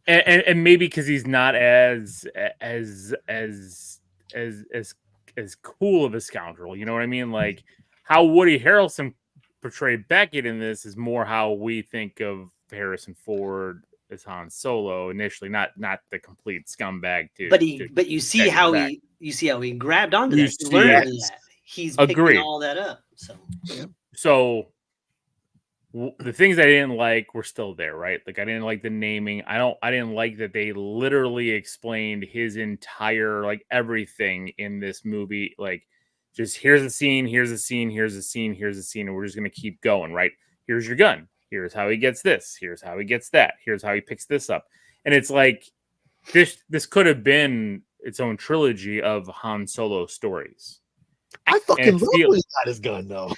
and maybe because he's not as cool of a scoundrel, you know what I mean? Like how Woody Harrelson portrayed Beckett in this is more how we think of Harrison Ford as Han Solo initially, not the complete scumbag too. But you see how he grabbed onto that. He learned that. He's picking all that up. So the things I didn't like were still there, right? Like I didn't like the naming. I didn't like that they literally explained his entire, like, everything in this movie. Like, just here's a scene, here's a scene, here's a scene, here's a scene, and we're just gonna keep going, right? Here's your gun. Here's how he gets this. Here's how he gets that. Here's how he picks this up. And it's like this could have been its own trilogy of Han Solo stories. I fucking love when he got his gun, though.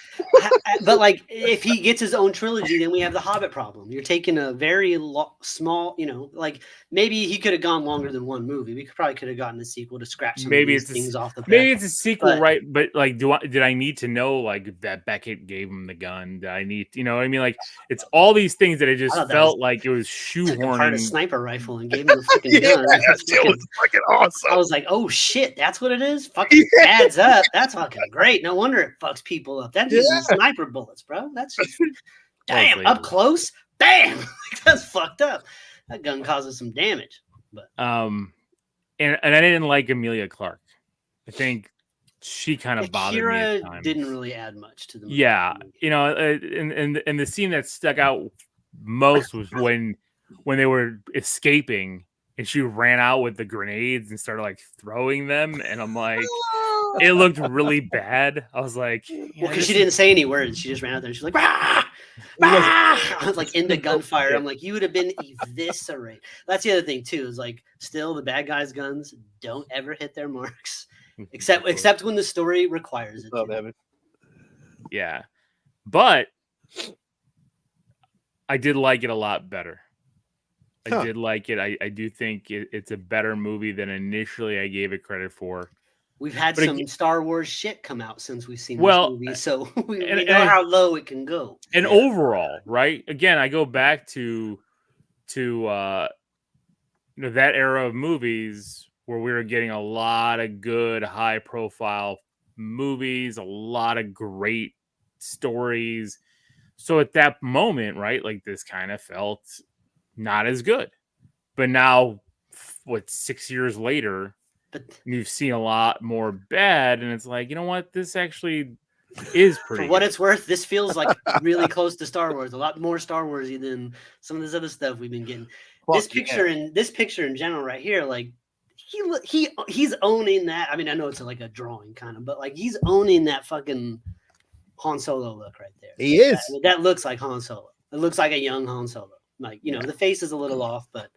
But like, if he gets his own trilogy, then we have the Hobbit problem. You're taking a very small, you know, like maybe he could have gone longer than one movie. We probably could have gotten a sequel to scratch some of these things off the back. Maybe it's a sequel, right? But like, did I need to know like that Beckett gave him the gun? Did I need, you know what I mean? Like, it's all these things that I just felt like it was shoehorning. Part of sniper rifle and gave him a fucking gun. It was fucking awesome. I was like, oh shit, that's what it is. Fucking adds up. That's fucking great. No wonder it fucks people up. That's just sniper bullets, bro. That's just damn up close. Bam, that's fucked up. That gun causes some damage. But and I didn't like Emilia Clarke. I think she kind of bothered me at times. Didn't really add much to the movie. Yeah, you know, and the scene that stuck out most was when they were escaping and she ran out with the grenades and started like throwing them, and I'm like, it looked really bad. I was like, well, because she didn't say any words. She just ran out there and she's like, rah! I was like into gunfire. I'm like, you would have been eviscerated. That's the other thing too, is like still the bad guys' guns don't ever hit their marks. Except when the story requires it. Evan. Yeah. But I did like it a lot better. I did like it. I do think it's a better movie than initially I gave it credit for. We've had some Star Wars shit come out since we've seen this movie, so we know how low it can go. And overall, right? Again, I go back to to that era of movies where we were getting a lot of good, high profile movies, a lot of great stories. So at that moment, right, like this kind of felt not as good. But now, 6 years later, But you've seen a lot more bad, and it's like, you know what, this actually is for pretty what good. it's worth, this feels like really close to Star Wars. A lot more Star Warsy than some of this other stuff we've been getting. This picture in general right here, like he's owning that. I mean, I know it's like a drawing kind of, but like he's owning that fucking Han Solo look right there. He is. That looks like Han Solo. It looks like a young Han Solo. Like, you know, the face is a little off, but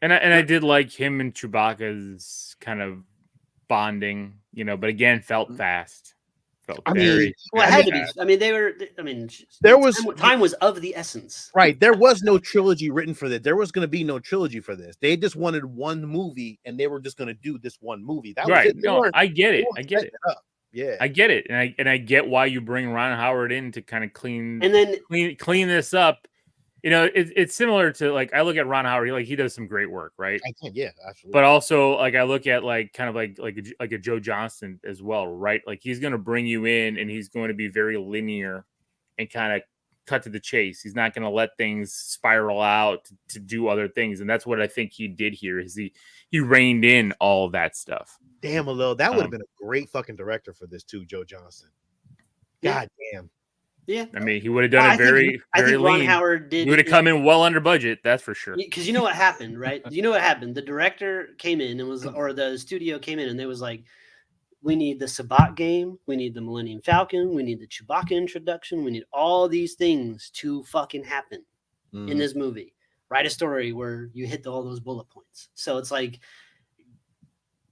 And I did like him and Chewbacca's kind of bonding, you know, but again, felt fast. Felt I mean, very. well, it very had to be. fast. I mean, they were. I mean, There was- time was of the essence. Right. There was no trilogy written for this. There was going to be no trilogy for this. They just wanted one movie, and they were just going to do this one movie. That was Right. it. They No, weren't- I get they it. weren't I get setting it. up. Yeah. I get it, and I get why you bring Ron Howard in to kind of clean And then clean this up. You know, it's similar to, like, I look at Ron Howard, he does some great work, right? I can, yeah, absolutely. But also, like, I look at kind of like a Joe Johnston as well, right? Like, he's going to bring you in, and he's going to be very linear and kind of cut to the chase. He's not going to let things spiral out to do other things, and that's what I think he did here. Is he reined in all of that stuff. Damn, Alil, that would have been a great fucking director for this too, Joe Johnston. Yeah. God damn. yeah, I mean, he would have done it very I think Ron lean. Howard did. He would have come in well under budget, that's for sure. Because you know what happened, right? You know what happened. The director came in and or the studio came in and they was like, we need the Sabbat game, we need the Millennium Falcon, we need the Chewbacca introduction, we need all these things to fucking happen in this movie. Write a story where you hit all those bullet points. So it's like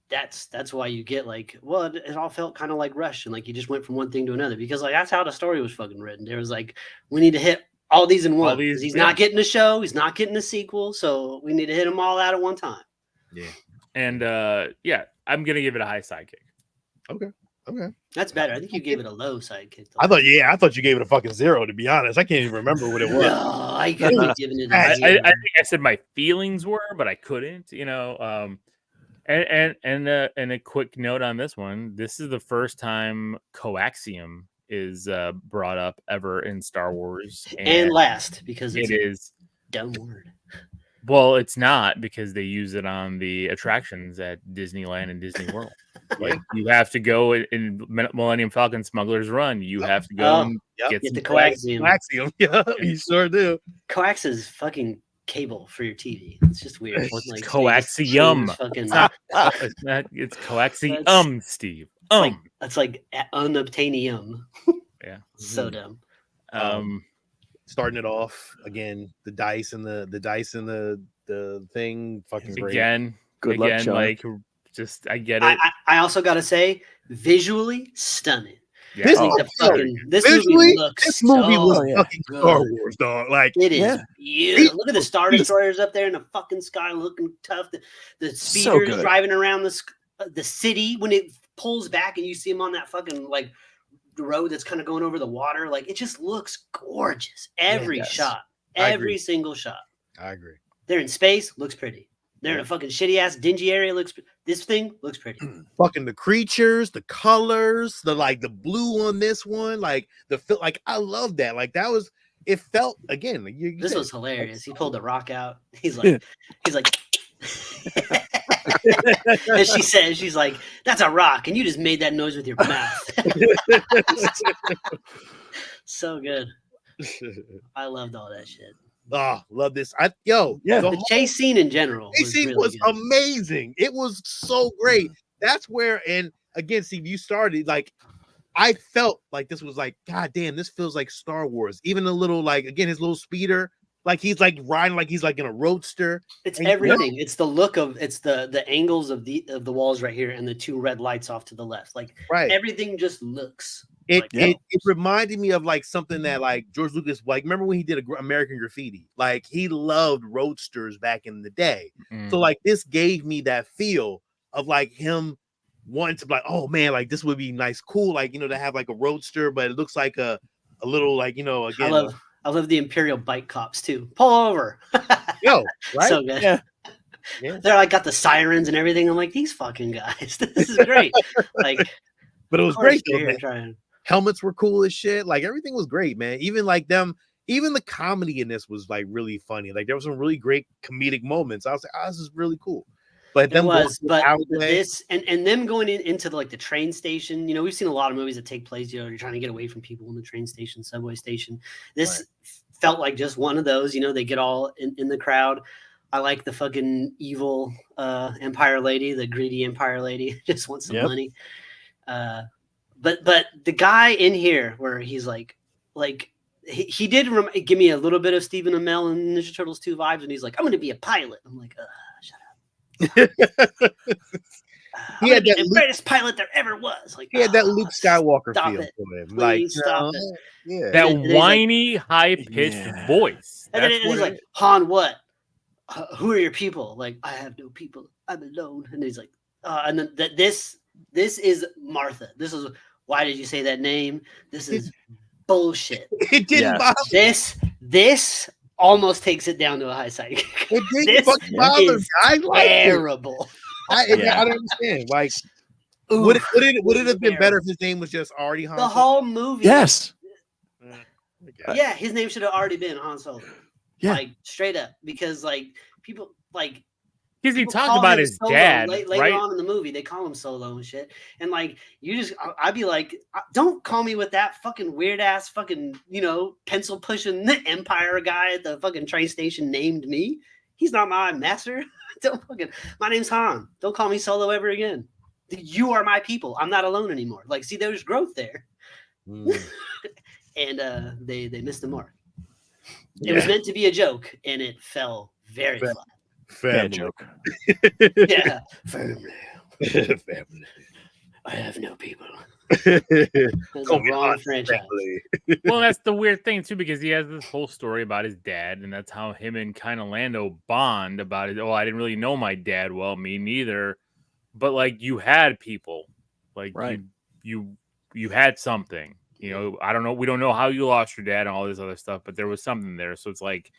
that's why you get like, well, it all felt kind of like rushed and like you just went from one thing to another because like that's how the story was fucking written. There was like, we need to hit all these in one. these, He's yeah. not getting a show, he's not getting a sequel, so we need to hit them all out at one time. Yeah. And yeah, I'm gonna give it a high sidekick. Okay. That's better. I think you gave it a low sidekick. I thought you gave it a fucking 0, to be honest. I can't even remember what it was. No, I couldn't have given it I a zero. think I said my feelings were, but I couldn't, you know. And a quick note on this one: this is the first time coaxium is brought up ever in Star Wars, and last because it's it a is. dumb word. Well, it's not because they use it on the attractions at Disneyland and Disney World. Like you have to go in Millennium Falcon Smuggler's Run. You have to go and get the some coaxium. Coaxium. Yeah, you sure do. Coax is fucking cable for your TV. It's just weird. What's Like, coaxium? Fucking, It's coaxium, Steve. that's like unobtainium. Yeah. So dumb. Starting it off again, the dice and the thing, fucking great. Good luck, Sean. like just I get it. I also gotta say, visually stunning. Yeah. This, This visually, movie looks this movie so was fucking good. Star Wars, dog. Like It is Yeah. beautiful. Look at the Star Destroyers up there in the fucking sky looking tough. The speeders good. driving around the city when it pulls back and you see them on that fucking like the road that's kind of going over the water. Like it just looks gorgeous. Every does. shot, I every agree. single shot. I agree. They're in space, looks pretty. They're in a fucking shitty ass dingy area. This thing looks pretty. Fucking the creatures, the colors, the blue on this one, like like I love that. Like that was, it felt again. Like you This said, was hilarious. He pulled the rock out. He's like. And she's like, that's a rock, and you just made that noise with your mouth. So good. I loved all that shit. Oh, love this. Yeah. The chase scene in general. chase scene really was good. amazing. It was so great. That's where, and again, Steve, you started like I felt like this was like, God damn, this feels like Star Wars. Even a little like again, his little speeder, like he's like riding like he's like in a roadster. It's And- everything. It's the look of it's the angles of the walls right here and the two red lights off to the left. Like Right. everything just looks. It, like it reminded me of like something that like George Lucas, like remember when he did American Graffiti? Like he loved roadsters back in the day. So like this gave me that feel of like him wanting to be like, oh man, like this would be nice, cool, like to have like a roadster, but it looks like a little like again. I I love the Imperial bike cops too. Pull over. Yo, right? So good. Yeah. Yeah. They're like got the sirens and everything. I'm like, these fucking guys. This is great. Like, But it of was course great they're though, here man. trying. Helmets were cool as shit. Like everything was great, man. Even like them, even the comedy in this was like really funny. Like there was some really great comedic moments. I was like, oh, this is really cool. But It them was, going but alleyway, this and them going into like the train station. You know, we've seen a lot of movies that take place. You know, you're trying to get away from people in the train station, subway station. This felt like just one of those. You know, they get all in the crowd. I like the fucking evil Empire lady, the greedy Empire lady, just wants some money. But the guy in here where he's like he did give me a little bit of Stephen Amell and Ninja Turtles 2 vibes, and he's like, I'm going to be a pilot. I'm like, shut up. He had that the greatest pilot there ever was. Like, he had that Luke Skywalker stop feel it. to him. Please Like, stop it. Yeah. That And he's like- whiny, high-pitched voice. And then That's he's what like, it is. Han, what? Who are your people? Like, I have no people. I'm alone. And he's like, and then this is Martha. This is why did you say that name? This is bullshit. It didn't Yeah. bother. This almost takes it down to a high side. It didn't This fucking bother me. is I like it. terrible. I don't understand. Like, would it have been better if his name was just already Han? The Solo? whole movie? Yes. Yeah, his name should have already been Han Solo. Yeah. Like straight up, because like people like. Because he People talked call about him his Solo dad, later right? on in the movie. They call him Solo and shit. And like, I'd be like, don't call me with that fucking weird ass fucking, pencil pushing Empire guy at the fucking train station named me. He's not my master. My name's Han. Don't call me Solo ever again. You are my people. I'm not alone anymore. Like, see, there's growth there. And they missed the mark. It was meant to be a joke, and it fell very flat. Bad joke. Yeah. Family. Family. I have no people. Call That's a me wrong Han franchise. family. Well, that's the weird thing too, because he has this whole story about his dad, and that's how him and kind of Lando bond about it. Oh, I didn't really know my dad well, me neither. But like, you had people, like Right. you had something. I don't know. We don't know how you lost your dad and all this other stuff, but there was something there. So it's like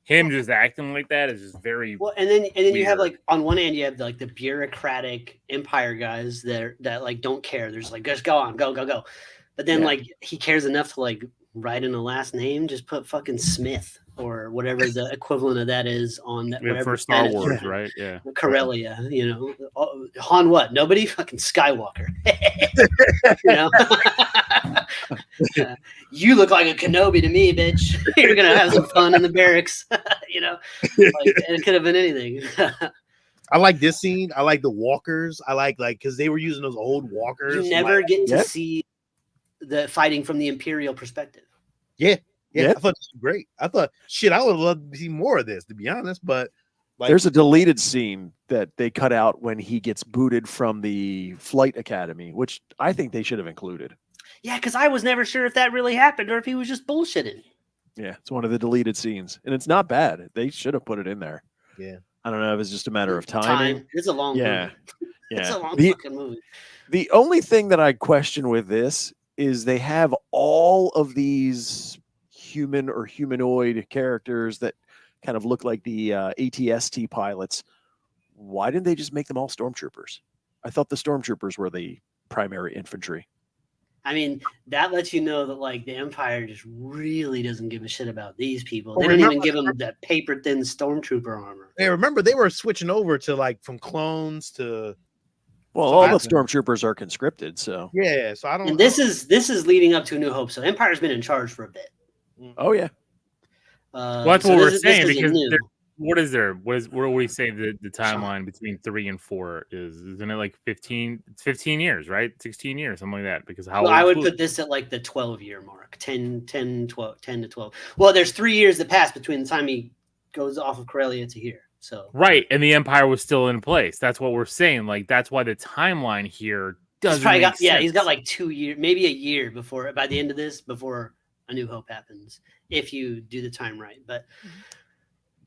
him just acting like that is just very Well, and then you have weird. like on one hand you have like the bureaucratic Empire guys that like don't care. There's like just go on, go. But then like he cares enough to like write in a last name. Just put fucking Smith or whatever the equivalent of that is on that. whatever for Star planet Wars, you're in. right? Yeah. Corellia, Han what? Nobody? Fucking Skywalker. You look like a Kenobi to me, bitch. You're gonna have some fun in the barracks. It could have been anything. I like this scene. I like the walkers. I like because they were using those old walkers. You never get to Yeah. see the fighting from the Imperial perspective. Yeah, Yeah. I thought this was great. I thought, shit, I would love to see more of this, to be honest. But like, There's a deleted scene that they cut out when he gets booted from the flight academy, which I think they should have included. Yeah, because I was never sure if that really happened or if he was just bullshitting. Yeah, it's one of the deleted scenes, and it's not bad. They should have put it in there. Yeah. I don't know if it's just a matter of timing. It's a long Yeah. movie. Yeah. It's a long The- fucking movie. The only thing that I question with this is they have all of these human or humanoid characters that kind of look like the ATST pilots. Why didn't they just make them all stormtroopers? I thought the stormtroopers were the primary infantry. I mean, that lets you know that like the Empire just really doesn't give a shit about these people. Well, They don't even remember- give them that paper thin stormtrooper armor. hey, remember they were switching over to like from clones to Well, So all I- the stormtroopers are conscripted, so yeah. So I don't. And this is leading up to A New Hope. So Empire's been in charge for a bit. oh yeah. Well, that's So what we're this saying, isn't because new. what is there? What do we say the timeline between 3 and 4 is? Isn't it like 15? It's 15 years, right? 16 years, something like that. Because how Well, I old would is put Luke? this at like the 12-year mark, 10 to 12. Well, there's 3 years that pass between the time he goes off of Corellia to here. So Right, and the Empire was still in place. That's what we're saying. Like that's why the timeline here he's doesn't probably make got he's got sense. like 2 years, maybe a year by the end of this, before A New Hope happens, if you do the time right. But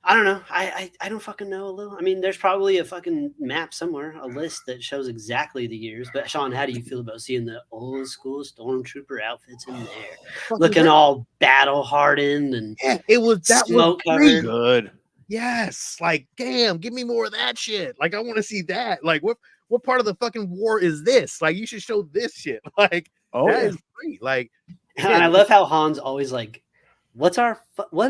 I don't know. I don't fucking know a little. I mean, there's probably a fucking map somewhere, a list that shows exactly the years. But Sean, how do you feel about seeing the old school stormtrooper outfits in there, looking all battle hardened and it was smoke great. covered? Good. Yes, like damn, give me more of that shit. Like I want to see that. Like what part of the fucking war is this? Like you should show this shit. Like that is great. Like and I love how Han's always like, what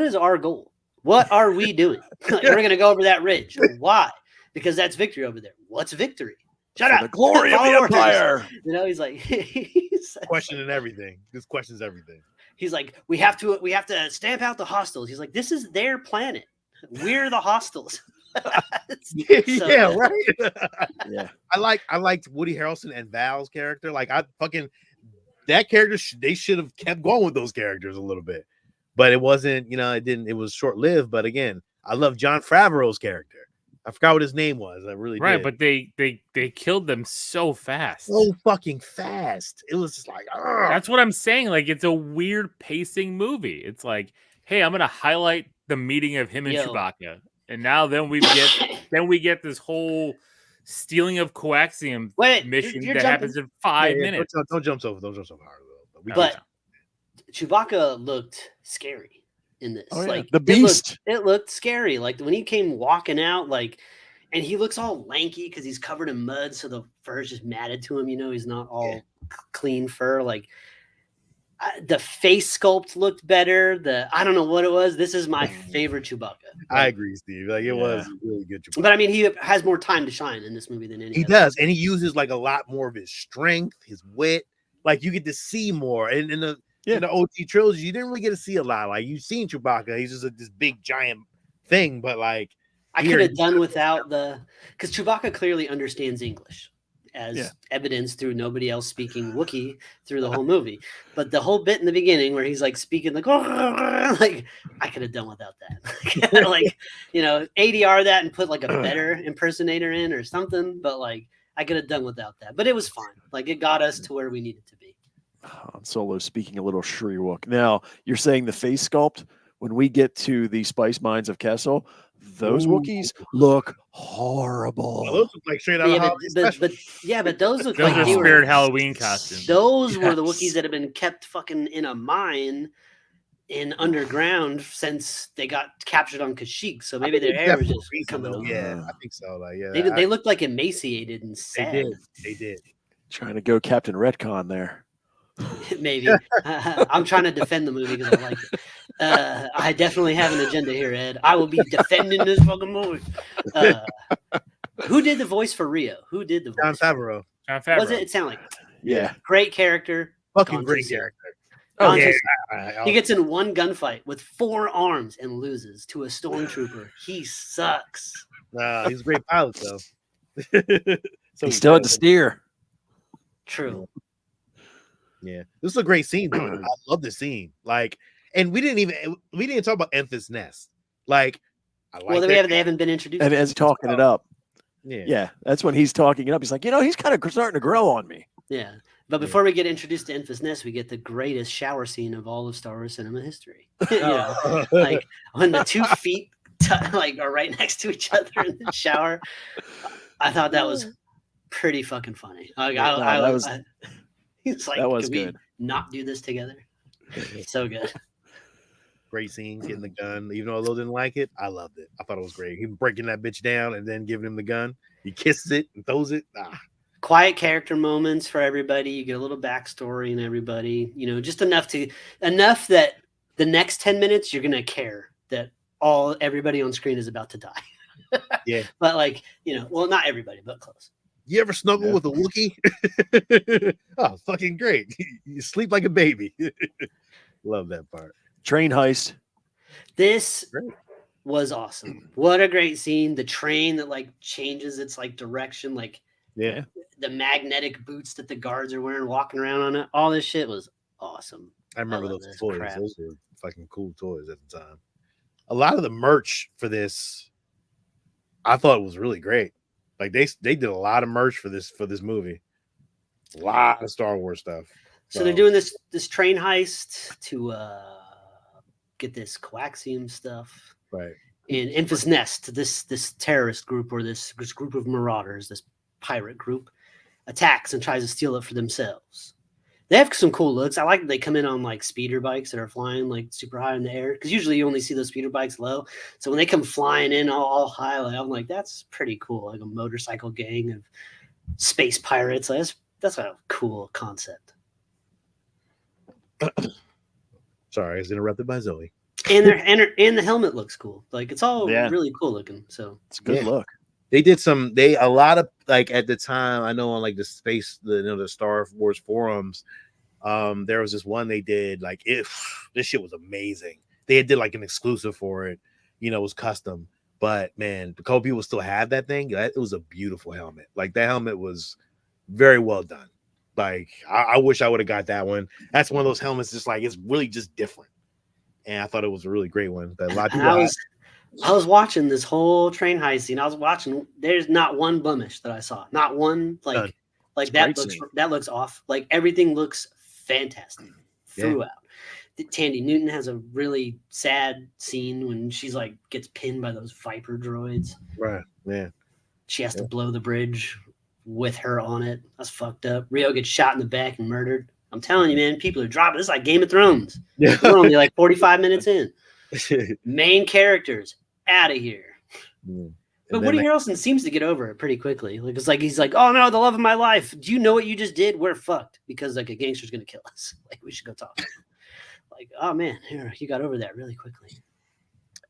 is our goal? What are we doing? Like, we're gonna go over that ridge. Why? Because that's victory over there. What's victory? Shut up. The glory of the Follow orders. empire. You know, he's like questioning everything. This questions everything. He's like, we have to stamp out the hostiles. He's like, this is their planet. We're the hostiles. Yeah, right. Yeah. I liked Woody Harrelson and Val's character. Like that character they should have kept going with those characters a little bit. But it wasn't, it was short-lived. But again, I love John Favreau's character. I forgot what his name was. I really Right, did. but they killed them so fast. So fucking fast. It was just like, that's what I'm saying. Like, it's a weird pacing movie. It's like, hey, I'm gonna highlight the meeting of him and Chewbacca, and now then we get this whole stealing of coaxium mission that happens in 5 minutes. Don't jump so hard. But Chewbacca looked scary in this. Oh, yeah. Like the beast. It looked scary. Like when he came walking out, like, and he looks all lanky because he's covered in mud, so the fur is just matted to him. He's not all clean fur. Like the face sculpt looked better. I don't know what it was. This is my favorite Chewbacca. I agree, Steve. Like it was really good Chewbacca. But I mean, he has more time to shine in this movie than any. He does, and he uses like a lot more of his strength, his wit. Like you get to see more. And in the OT trilogy, you didn't really get to see a lot. Like you've seen Chewbacca, he's just this big giant thing. But like I could have done without because Chewbacca clearly understands English, as evidenced through nobody else speaking Wookiee through the whole movie. But the whole bit in the beginning where he's like speaking like I could have done without that. Like, ADR that and put like a better impersonator in or something. But like I could have done without that. But it was fine. Like it got us to where we needed to be. Han Solo speaking a little Shriwook. Now you're saying the face sculpt. When we get to the spice mines of Kessel, those Wookiees look horrible. Well, those look like straight out of but those look those like are Spirit Halloween costumes. Those were the Wookiees that have been kept fucking in a mine in underground since they got captured on Kashyyyk. So maybe their hair was just coming up. Yeah, I think so. Like, they looked like emaciated and sad. They did. Trying to go Captain Retcon there. Maybe. I'm trying to defend the movie because I like it. I definitely have an agenda here, Ed. I will be defending this fucking movie. Who did the voice for Rio? Who did the voice? John Favreau. Was it? It sounded like great character. Fucking great character. Oh, yeah. He gets in one gunfight with 4 arms and loses to a stormtrooper. He sucks. He's a great pilot though. He still had to steer. True. Yeah, this is a great scene. I love the scene. Like, and we didn't talk about Enfys Nest. Like, they haven't been introduced. And as talking it up, yeah, that's when he's talking it up. He's like, he's kind of starting to grow on me. Yeah, but before we get introduced to Enfys Nest, we get the greatest shower scene of all of Star Wars cinema history. Like when the 2 feet are right next to each other in the shower. I thought that was pretty fucking funny. He's like, that was can good. We not do this together? So good. Great scene, getting the gun. Even though Lo didn't like it, I loved it. I thought it was great. Him breaking that bitch down and then giving him the gun. He kisses it and throws it. Quiet character moments for everybody. You get a little backstory in everybody. Just enough that the next 10 minutes you're gonna care that everybody on screen is about to die. Yeah. But not everybody, but close. You ever snuggle with a Wookiee? Oh, fucking great. You sleep like a baby. Love that part. Train heist. This was awesome. What a great scene. The train that changes its direction. The magnetic boots that the guards are wearing, walking around on it. All this shit was awesome. I remember those toys. Crap. Those were fucking cool toys at the time. A lot of the merch for this, I thought was really great. Like they did a lot of merch for this movie. A lot of Star Wars stuff. So they're doing this train heist to get this coaxium stuff. Right. in Infus Nest, this terrorist group or this group of marauders, this pirate group, attacks and tries to steal it for themselves. They have some cool looks. I like that they come in on like speeder bikes that are flying like super high in the air. Because usually you only see those speeder bikes low. So when they come flying in all high, like, I'm like, that's pretty cool. Like a motorcycle gang of space pirates. Like, that's a cool concept. Sorry, I was interrupted by Zoe. And the helmet looks cool. Like it's all really cool looking. So it's a good look. They did a lot of like at the time. I know on like the Star Wars forums, there was this one they did like this shit was amazing. They did like an exclusive for it, it was custom. But man, because people still have that thing, it was a beautiful helmet. Like that helmet was very well done. Like I wish I would have got that one. That's one of those helmets, just like it's really just different. And I thought it was a really great one. But a lot of people. I was watching this whole train heist scene. I was watching. There's not one blemish that I saw. Not one like that looks off. Like everything looks fantastic throughout. Tandy Newton has a really sad scene when she's like gets pinned by those Viper droids. Right. Yeah. She has to blow the bridge with her on it. That's fucked up. Rio gets shot in the back and murdered. I'm telling you, man, people are dropping. This is like Game of Thrones. Yeah. We're only like 45 minutes in. Main characters out of here. But Woody Harrelson seems to get over it pretty quickly. Like it's like he's like, oh no, the love of my life. Do you know what you just did? We're fucked because like a gangster's gonna kill us. Like we should go talk. Like, oh man, here you got over that really quickly.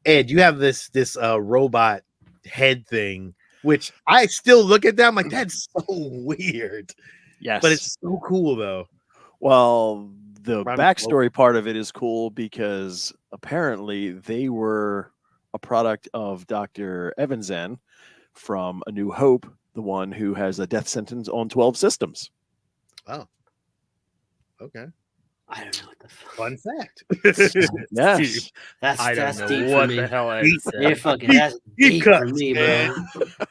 Ed, you have this robot head thing, which I still look at that. I'm like, that's so weird. Yes, but it's so cool though. Well, the backstory part of it is cool because apparently they were a product of Dr. Evanzen from A New Hope, the one who has a death sentence on 12 systems. Oh, okay. I don't know what the fuck. Fun fact. Yes. That's deep what for me. the hell I said. You're fucking that's deep for me, bro.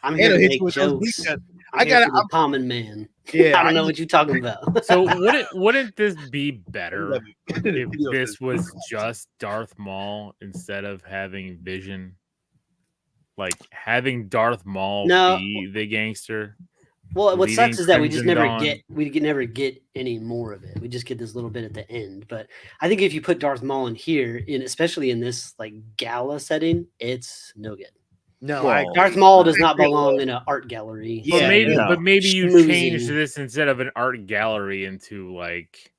I'm here to make jokes. I'm a common man. Yeah, I don't know what you're talking about. So wouldn't this be better if this was just Darth Maul instead of having Vision? Like having Darth Maul be the gangster. Well, what sucks is that we just never get any more of it. We just get this little bit at the end. But I think if you put Darth Maul in here, especially in this like gala setting, it's no good. No, Darth Maul does not belong in an art gallery. Yeah, but maybe you change this instead of an art gallery into like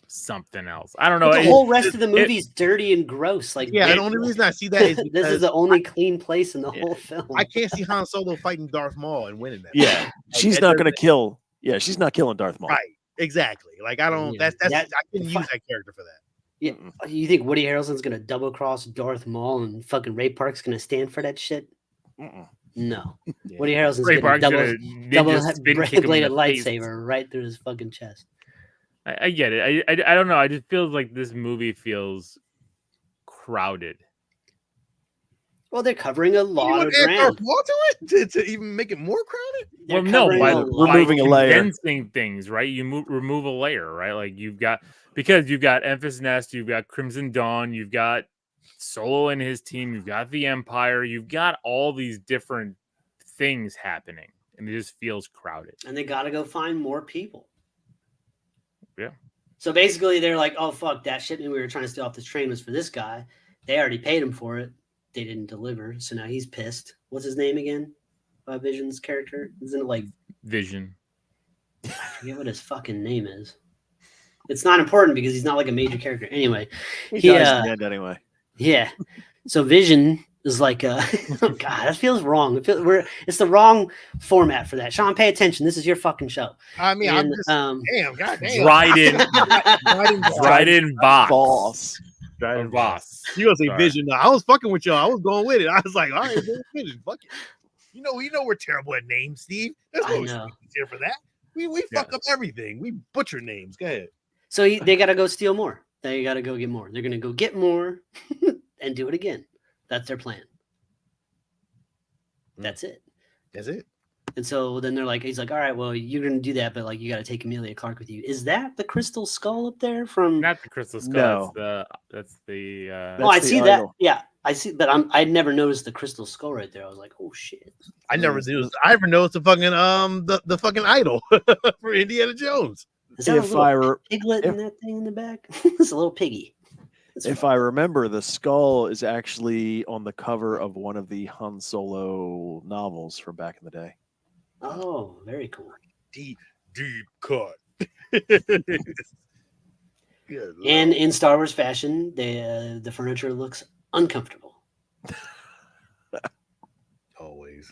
something else. I don't know. The whole rest of the movie is dirty and gross. Like, the only reason I see that is this is the only clean place in the whole film. I can't see Han Solo fighting Darth Maul and winning that. Yeah, like, she's not going to kill. Yeah, she's not killing Darth Maul. Right. Exactly. Like I don't. That's I couldn't use that character for that. Yeah, you think Woody Harrelson's gonna double cross Darth Maul and fucking Ray Park's gonna stand for that shit? No. Yeah. Woody Harrelson's gonna double bladed lightsaber right through his fucking chest. I get it. I don't know. I just feel like this movie feels crowded. Well, they're covering a lot of ground. To even make it more crowded? Well, no, by removing a layer. Condensing things, right? You remove a layer, right? Like you've got Enfys Nest, you've got Crimson Dawn, you've got Solo and his team, you've got the Empire, you've got all these different things happening, and it just feels crowded. And they got to go find more people. Yeah. So basically, they're like, "Oh fuck, that shipment we were trying to steal off this train was for this guy. They already paid him for it. They didn't deliver, so now he's pissed." What's his name again? Vision's character, isn't it like Vision? I forget what his fucking name is. It's not important because he's not like a major character. Anyway, he dies in the end anyway. Yeah. So Vision is like, oh God, that feels wrong. It's the wrong format for that. Sean, pay attention. This is your fucking show. I mean, I'm just goddamn. Dryden Boss. Dryden Boss. You gonna say Vision? No, I was fucking with y'all. I was going with it. I was like, all right, Vision, fuck it. You know, we're terrible at names, Steve. There's no excuse here for that. We fuck up everything. We butcher names. Go ahead. So they got to go steal more. They got to go get more. They're going to go get more and do it again. That's their plan. That's it. That's it. And so then he's like, all right, well, you're going to do that, but like you got to take Emilia Clarke with you. Is that the crystal skull up there from? Not the crystal skull. No. That's the. I see that. Yeah, I see, but I'd never noticed the crystal skull right there. I was like, oh shit. I never noticed the fucking the fucking idol for Indiana Jones. Is that a If little I were, piglet if- in that thing in the back? It's a little piggy. It's if fun. I remember, the skull is actually on the cover of one of the Han Solo novels from back in the day. Oh, very cool. Deep cut. Good And Lord. in Star Wars fashion, the furniture looks uncomfortable. Always.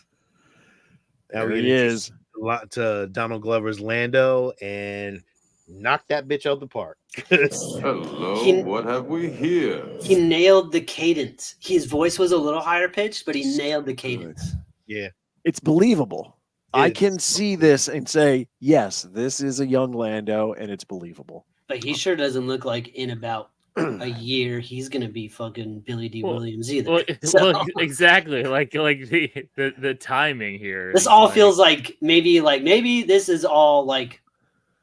There he is. A lot to Donald Glover's Lando and knock that bitch out the park. Hello, He- what have we here? He nailed the cadence. His voice was a little higher pitched, but he nailed the cadence. Yeah. It's believable. I It's- can see this and say, yes, this is a young Lando, and it's believable. But he sure doesn't look like in about a year he's gonna be fucking Billy D. Well, Williams either. Well, So, well, exactly. Like the timing here. this is all like- feels like maybe this is all like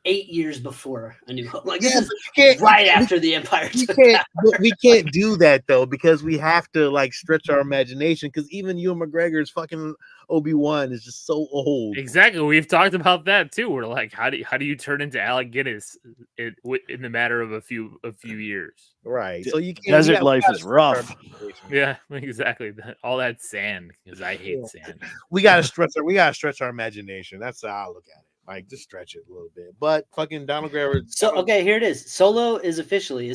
8 years before A New Hope. Like this Yeah, is but you can't- right after the Empire we took can't power. but we can't do that though, because we have to like stretch our imagination, because even Ewan McGregor's fucking Obi-Wan is just so old. Exactly. We've talked about that too. We're like, how do you turn into Alec Guinness in the matter of a few years? Right. De- So you can't Desert we life gotta is stretch our rough. imagination. Yeah, exactly. All that sand, because I hate Yeah. sand. We gotta stretch our imagination. That's how I look at it. Like just stretch it a little bit. But fucking Donald Glover. So okay, here it is. Solo is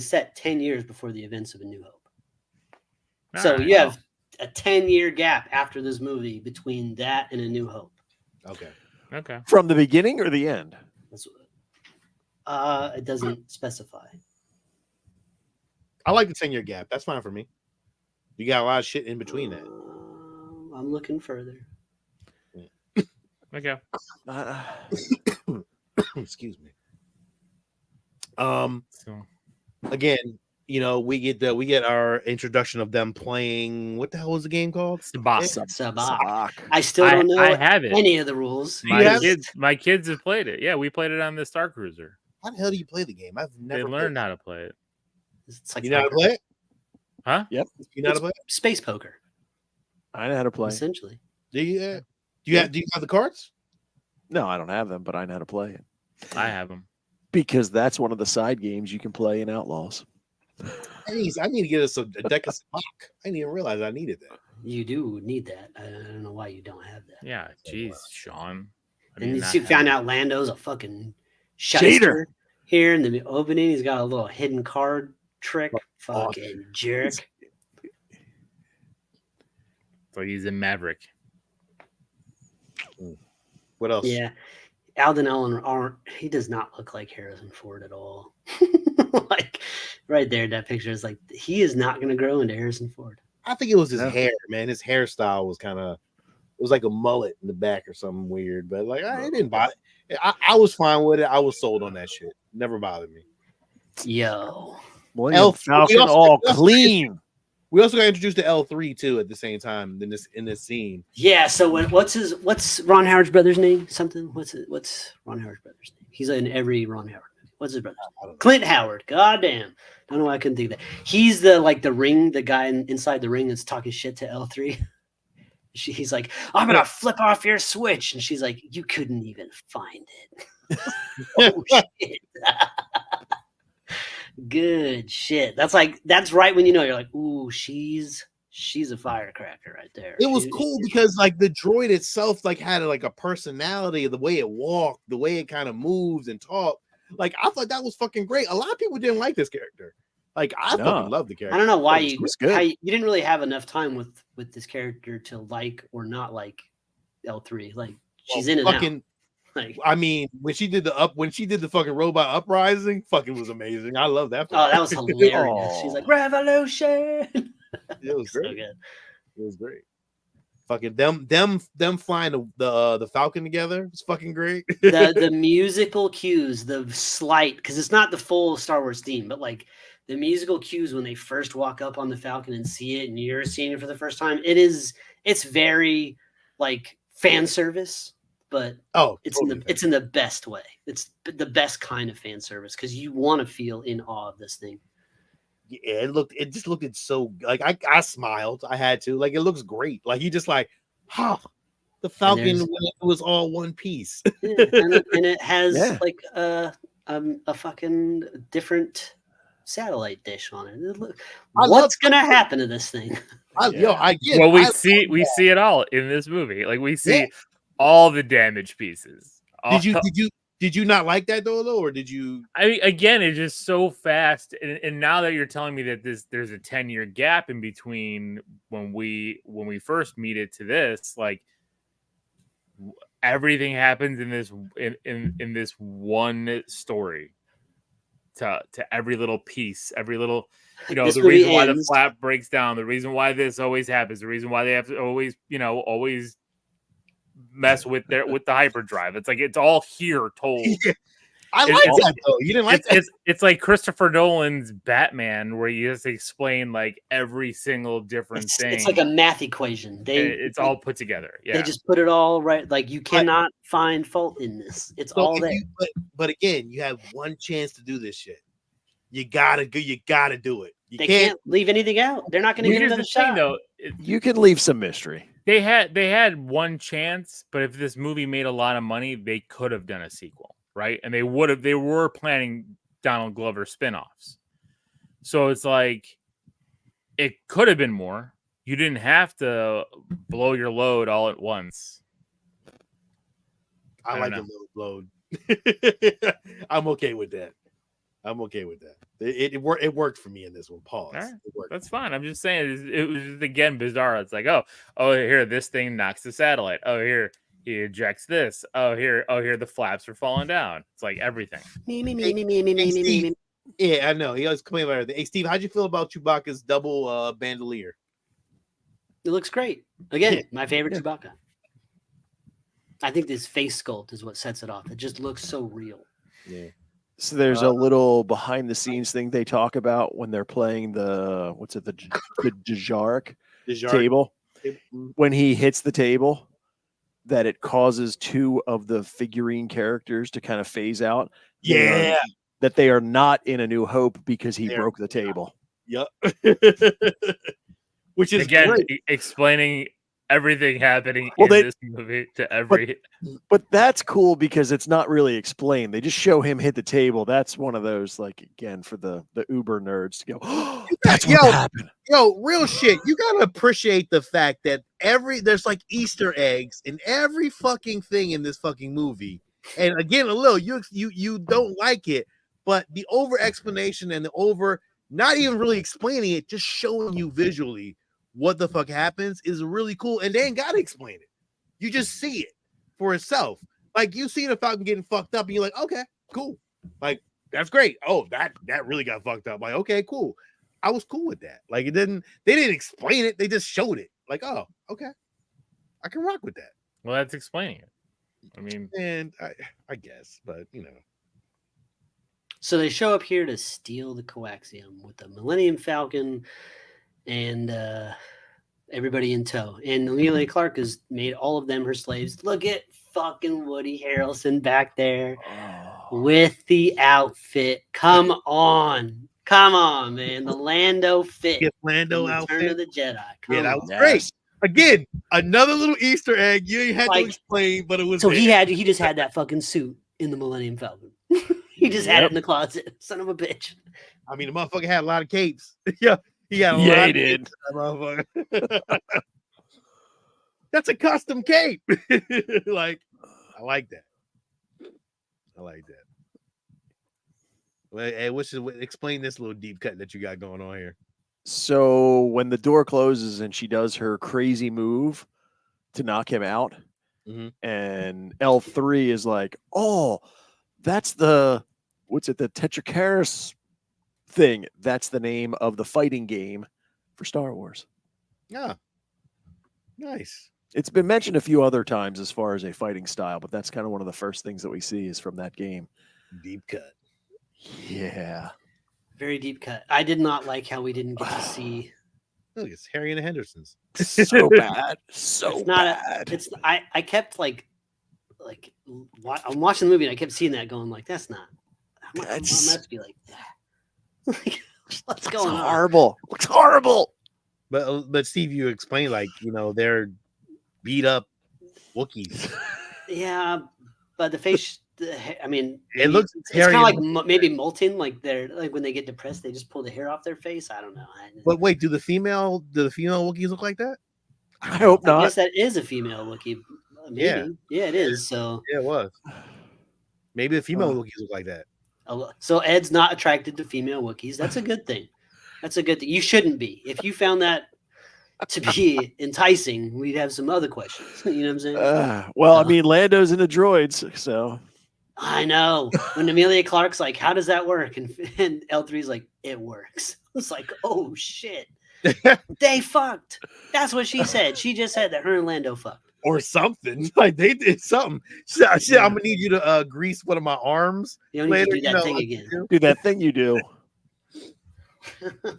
set 10 years before the events of A New Hope. So Alright. you have a 10-year gap after this movie between that and A New Hope. Okay. Okay. From the beginning or the end? That's it doesn't specify. I like the 10-year gap. That's fine for me. You got a lot of shit in between that. I'm looking further. Okay. Uh, Excuse me. So Again, you know, we get our introduction of them playing. What the hell was the game called? Sabak. Sabak. Sabak. I still don't know I have it. any of the rules. You have it? My kids have played it. Yeah, we played it on the Star Cruiser. How the hell do you play the game? I've never They learned how to play it. It's like You know how to play it? Huh? You know how to play it? space poker, I know how to play. essentially. Do you do you have the cards? No, I don't have them, but I know how to play it. I have them. Because that's one of the side games you can play in Outlaws. I need to get us a deck of Sabak. I didn't even realize I needed that. You do need that. I don't know why you don't have that. Yeah, jeez, Sean. How do And you not see, have found it? out Lando's a fucking Cheater. shyster here in the opening. He's got a little hidden card trick. Oh. Fucking jerk. So he's a Maverick. What else? Yeah. Alden Allen he does not look like Harrison Ford at all. Like right there in that picture is like he is not gonna grow into Harrison Ford. I think it was his No. hair, man. His hairstyle was kind of, it was like a mullet in the back or something weird, but like it didn't bother. I was fine with it. I was sold on that shit. Never bothered me. Yo. Millennium Elf- Falcon we also- all we also- clean. We also got introduced to L3 too at the same time in this scene. Yeah, so what's Ron Howard's brother's name? Something? What's Ron Howard's brother's name? He's in every Ron Howard movie. What's his brother's name? I don't know. Clint Howard. God damn. I don't know why I couldn't think of that. He's the ring, the guy inside the ring that's talking shit to L3. He's like, I'm gonna flip off your switch. And she's like, you couldn't even find it. Oh shit. Good shit. That's right when you know you're like, ooh, she's a firecracker right there. It was She- cool because like the droid itself like had like a personality, the way it walked, the way it kind of moves and talked. Like I thought that was fucking great. A lot of people didn't like this character. Like I No. fucking love the I character. don't know why It was good. you didn't really have enough time with this character to like or not like L3. Like she's in and fucking. out. Like, I mean, when she did the fucking robot uprising, fucking was amazing. I love that. oh, that was hilarious. Aw. She's like, revolution. It was So great. good. It was great. Fucking them flying the Falcon together was fucking great. The musical cues, the slight, because it's not the full Star Wars theme, but like the musical cues when they first walk up on the Falcon and see it, and you're seeing it for the first time, it's very like fan service, but Oh, it's totally. it's in the best way. It's the best kind of fan service because you want to feel in awe of this thing. Yeah, it just looked so like I smiled. I had to. Like it looks great. Like he just like, huh. The Falcon was all one piece. Yeah, and it has Yeah. like a fucking different satellite dish on it. What's gonna happen to this thing? Well, we see it all in this movie. Like we see all the damaged pieces. Did you not like that though, or did you? Again, it's just so fast, and now that you're telling me that there's a 10-year gap in between when we first meet it to this, like everything happens in this in this one story. To every little piece, every little, the reason why the flap breaks down, the reason why this always happens, the reason why they have to always, always mess with the hyperdrive. It's like it's all here told. I like that though. You didn't like that. It's like Christopher Nolan's Batman, where you just explain like every single different thing. It's like a math equation. It's all put together. Yeah, they just put it all right. Like you cannot find fault in this. It's all there. But again, you have one chance to do this shit. You gotta do it. They can't leave anything out. They're not going to give it a shot. Though, you can leave some mystery. They had one chance, but if this movie made a lot of money, they could have done a sequel. Right, and they were planning Donald Glover spinoffs, so it's like it could have been more. You didn't have to blow your load all at once. I like a little load. I'm okay with that. It worked for me in this one. Pause. Right. That's fine. I'm just saying it was just, again bizarre. It's like oh here this thing knocks the satellite. Oh here. He ejects this. Oh here, the flaps are falling down. It's like everything. Me. Yeah, I know. He always complain about everything. Hey, Steve, how'd you feel about Chewbacca's double bandolier? It looks great. Again, my favorite Chewbacca. I think this face sculpt is what sets it off. It just looks so real. Yeah. So there's a little behind the scenes thing they talk about when they're playing the Jajark table. When he hits the table, that it causes two of the figurine characters to kind of phase out. Yeah. That they are not in A New Hope because he broke the table. Yep. Which is again great. Explaining everything happening in this movie to every. But that's cool because it's not really explained. They just show him hit the table. That's one of those, like, again, for the Uber nerds to go, oh, that's what happened. Yo, real shit. You gotta appreciate the fact that there's like Easter eggs in every fucking thing in this fucking movie. And again, you don't like it, but the over explanation and the over not even really explaining it, just showing you visually what the fuck happens is really cool. And they ain't gotta explain it. You just see it for itself. Like you see the Falcon getting fucked up, and you're like, okay, cool. Like that's great. Oh, that really got fucked up. Like, okay, cool. I was cool with that. Like they didn't explain it, they just showed it. Like, oh, okay. I can rock with that. Well, that's explaining it. I mean, and I guess, but So they show up here to steal the coaxium with the Millennium Falcon and everybody in tow. And Amelia Clark has made all of them her slaves. Look at fucking Woody Harrelson back there with the outfit. Come on, man. The Lando fit. Get Lando outfit. Return of the Jedi. That was great. Again, another little Easter egg. You ain't had to explain, but it was. So he just had that fucking suit in the Millennium Falcon. He just had it in the closet. Son of a bitch. I mean, the motherfucker had a lot of capes. Yeah, he had a lot. He did. That That's a custom cape. Like, I like that. Well, hey, explain this little deep cut that you got going on here. So when the door closes and she does her crazy move to knock him out, and L3 is like, oh, that's the Tetracaris thing. That's the name of the fighting game for Star Wars. Yeah. Nice. It's been mentioned a few other times as far as a fighting style, but that's kind of one of the first things that we see is from that game. Deep cut. Yeah. Very deep cut. I did not like how we didn't get to see. Look, it's Harry and the Hendersons. So bad. So bad. I kept like I'm watching the movie and I kept seeing that going like, that's not. I must be like that. What's It's going on? horrible. Looks horrible. But Steve, you explained like they're beat up Wookiees. Yeah, but the face. I mean, It looks it's hairy kind of and like maybe molten. Like they're like when they get depressed, they just pull the hair off their face. I don't know. But wait, do the female Wookiees look like that? I hope I not. guess that is a female Wookiee. Maybe. Yeah, it is. So Yeah, it was. Maybe the female Wookiees look like that. So Ed's not attracted to female Wookiees. That's a good thing. That's a good thing. You shouldn't be. If you found that to be enticing, we'd have some other questions. You know what I'm saying? Well, I mean, Lando's into droids, so I know. When Amelia Clark's like, "How does that work?" and L3's like, "It works." It's like, oh shit, they fucked. That's what she said. She just said that her and Lando fucked. Or something. Like they did something. Shit, I'm gonna need you to grease one of my arms. You don't need to do that thing again. do that thing you do.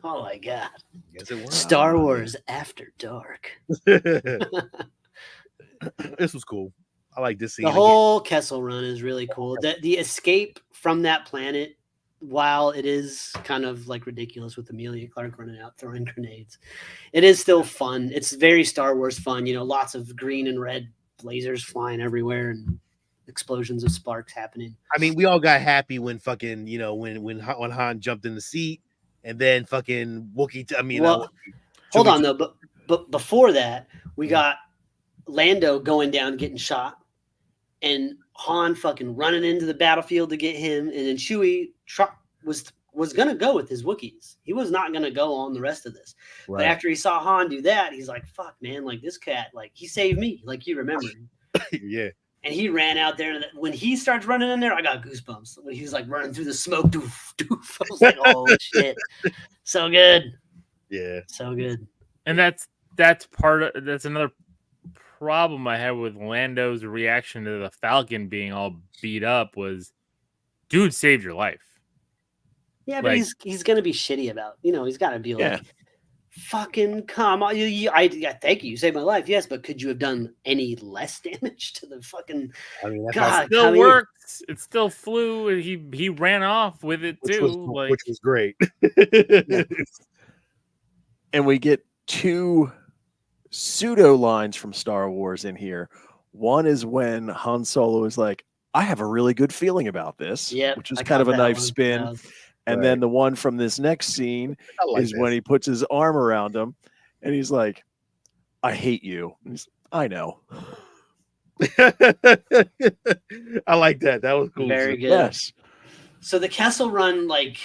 Oh my god. Yes, it was. Star Wars After Dark. This was cool. I like this scene. The whole Kessel Run is really cool. The escape from that planet, while it is kind of like ridiculous with Amelia Clark running out throwing grenades, it is still fun. It's very Star Wars fun. Lots of green and red lasers flying everywhere and explosions of sparks happening. I mean, we all got happy when fucking when Han jumped in the seat, and then fucking Wookiee. Hold on though, but before that, we got Lando going down, getting shot, and Han fucking running into the battlefield to get him, and then Chewie was gonna go with his Wookiees. He was not gonna go on the rest of this. Right. But after he saw Han do that, he's like, "Fuck, man! Like this cat, like he saved me. Like you remember?" Yeah. And he ran out there, and when he starts running in there, I got goosebumps. When he was like running through the smoke, doof, doof. I was like, "Oh shit, so good." Yeah, so good. And that's another problem I had with Lando's reaction to the Falcon being all beat up was, dude saved your life. Yeah, but he's gonna be shitty about, he's got to be like, fucking come on. I thank you. You saved my life. Yes, but could you have done any less damage to the fucking? I mean, God, it still worked. It still flew. He ran off with it which was great. Yeah. And we get two pseudo lines from Star Wars in here. One is when Han Solo is like, "I have a really good feeling about this," which is kind of a knife spin. And then the one from this next scene is when he puts his arm around him and he's like, "I hate you." And he's, "I know." I like that. That was cool. Very good. Yes. So the Kessel Run, like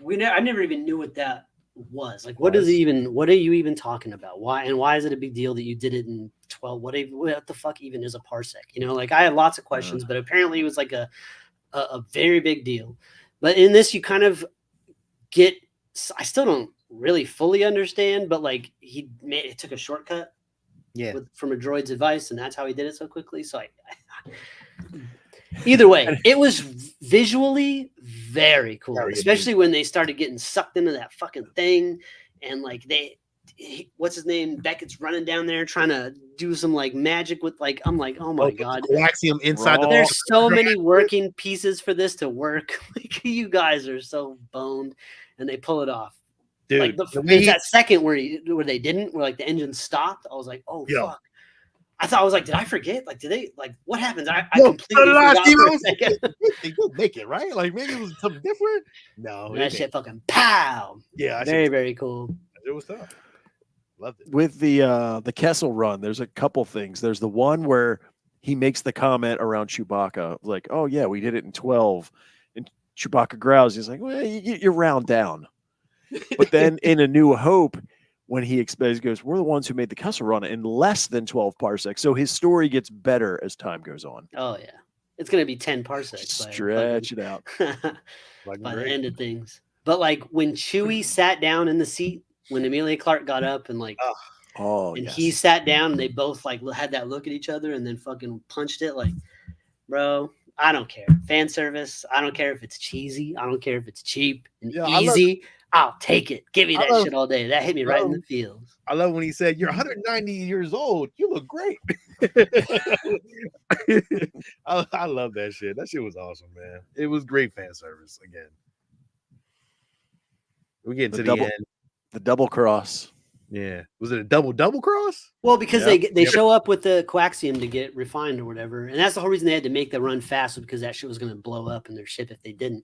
I never even knew what that was. Like, what are you even talking about? Why is it a big deal that you did it in 12? What the fuck even is a parsec? Like I had lots of questions, but apparently it was like a very big deal. But in this, you kind of get, I still don't really fully understand, but like he took a shortcut from a droid's advice, and that's how he did it so quickly. So either way, it was visually very cool, especially when they started getting sucked into that fucking thing. And like what's his name? Beckett's running down there trying to do some like magic with like, I'm like, oh my God. Coaxium inside There's so many working pieces for this to work. Like you guys are so boned, and they pull it off. Dude, like that second where they didn't, where like the engine stopped. I was like, oh fuck. I was like, did I forget? Like, did they like what happens? I completely forgot for a second. They could make it right. Like maybe it was something different. No, that shit fucking pow. Yeah, very cool. It was tough. Loved it. With the Kessel Run, there's a couple things. There's the one where he makes the comment around Chewbacca, like, "Oh yeah, we did it in 12," and Chewbacca growls. He's like, "Well, you're round down." But then in A New Hope, when he explains, goes, "We're the ones who made the Kessel Run in less than 12 parsecs." So his story gets better as time goes on. Oh yeah, it's gonna be 10 parsecs. Stretch it out by the end of things. But like when Chewie sat down in the seat, when Amelia Clark got up and like, he sat down, and they both like had that look at each other, and then fucking punched it. Like, bro, I don't care. Fan service. I don't care if it's cheesy. I don't care if it's cheap and easy. I'll take it. Give me that shit all day. That hit me right in the feels. I love when he said, "You're 190 years old. You look great." I love that shit. That shit was awesome, man. It was great fan service again. We get to The the end. The double cross. Yeah. Was it a double cross? Well, because Yep. they show up with the coaxium to get refined or whatever, and that's the whole reason they had to make the run fast, was because that shit was going to blow up in their ship if they didn't.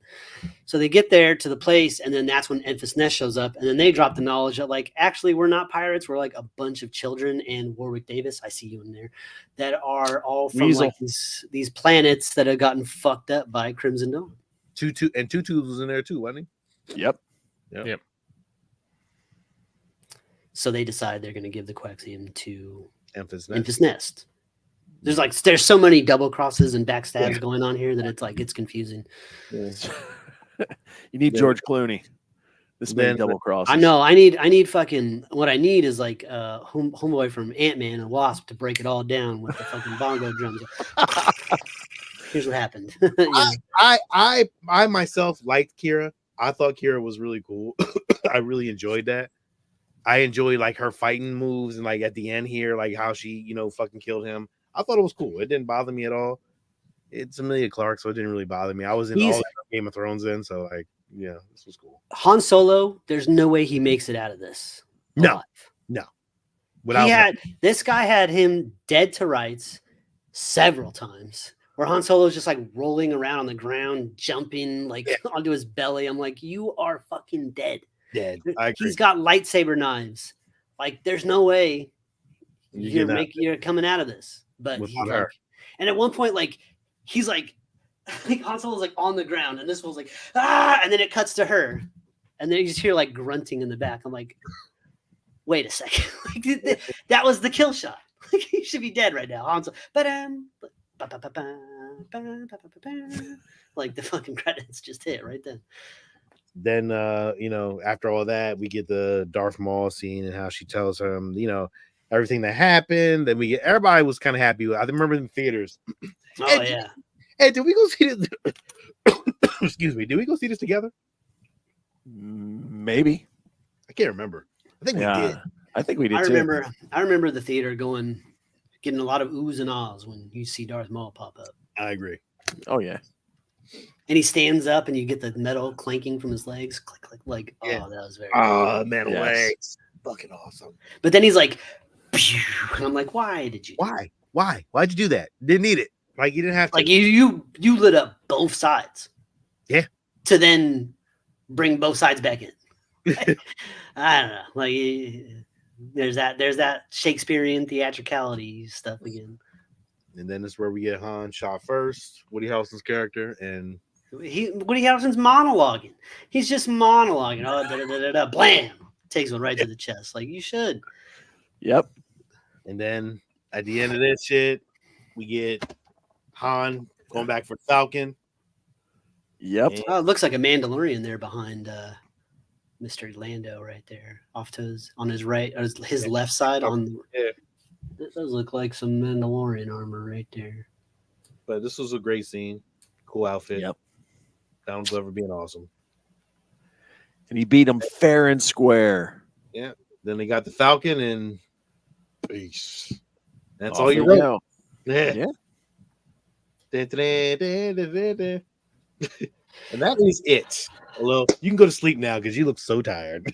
So they get there to the place, and then that's when Enfys Nest shows up, and then they drop the knowledge that, like, actually, we're not pirates. We're like a bunch of children, and Warwick Davis, I see you in there, that are all from Weasel. like these planets that have gotten fucked up by Crimson Dawn. Tutu was in there too, wasn't he? Yep. So they decide they're going to give the coaxium to Enfys Nest. Enfys Nest. There's so many double crosses and backstabs going on here that it's confusing. Yeah. You need Yeah. George Clooney. This many Then- double crosses. I know. I need fucking. What I need is like homeboy from Ant-Man and Wasp to break it all down with the fucking bongo drums. Here's what happened. You know? I myself liked Kira. I thought Kira was really cool. I really enjoyed that. I enjoy like her fighting moves and like at the end here, like how she, fucking killed him. I thought it was cool. It didn't bother me at all. It's Emilia Clarke, so it didn't really bother me. I was in all the Game of Thrones then, so like, yeah, this was cool. Han Solo, there's no way he makes it out of this. No. Alive. This guy had him dead to rights several times. Where Han Solo's just like rolling around on the ground, jumping like onto his belly. I'm like, you are fucking dead. Dead. I agree. He's got lightsaber knives. Like, there's no way you're coming out of this. But he's Without like, her. and at one point, like, he's like Han Solo's like on the ground, and this one's like, ah, and then it cuts to her, and then you just hear like grunting in the back. I'm like, wait a second, like, that was the kill shot. Like, he should be dead right now. Han Solo, like the fucking credits just hit right then. Then after all that, we get the Darth Maul scene and how she tells him, everything that happened. Then we get everybody was kind of happy with. I remember in theaters. Oh yeah. Hey, did we go see this? Excuse me. Did we go see this together? Maybe. I can't remember. I think we did. I think we did. I remember the theater getting a lot of oohs and ahs when you see Darth Maul pop up. I agree. Oh yeah. And he stands up, and you get the metal clanking from his legs. Click, click, like, Yeah. oh, that was very Metal Yes. legs. Fucking awesome. But then he's like, pew, and I'm like, why did you? Why? Why'd you do that? Didn't need it. Like, you didn't have to. Like, you lit up both sides. Yeah. To then bring both sides back in. I don't know. Like, there's that Shakespearean theatricality stuff again. And then this is where we get Han shot first, Woody Harrelson's character, and Woody Harrelson's monologuing. He's just monologuing. Oh, da, da, da, da, da, blam! Takes one right to the chest. Like, you should. Yep. And then at the end of this shit, we get Han going back for Falcon. Yep. And Oh, it looks like a Mandalorian there behind Mr. Lando right there, on his right, or his left side. Yeah. It does look like some Mandalorian armor right there. But this was a great scene. Cool outfit. Yep. Donald Glover being awesome. And he beat him fair and square. Yeah. Then they got the Falcon and peace. That's Off all you we wrote. go. Yeah. Yeah. And that is it. Hello. You can go to sleep now because you look so tired.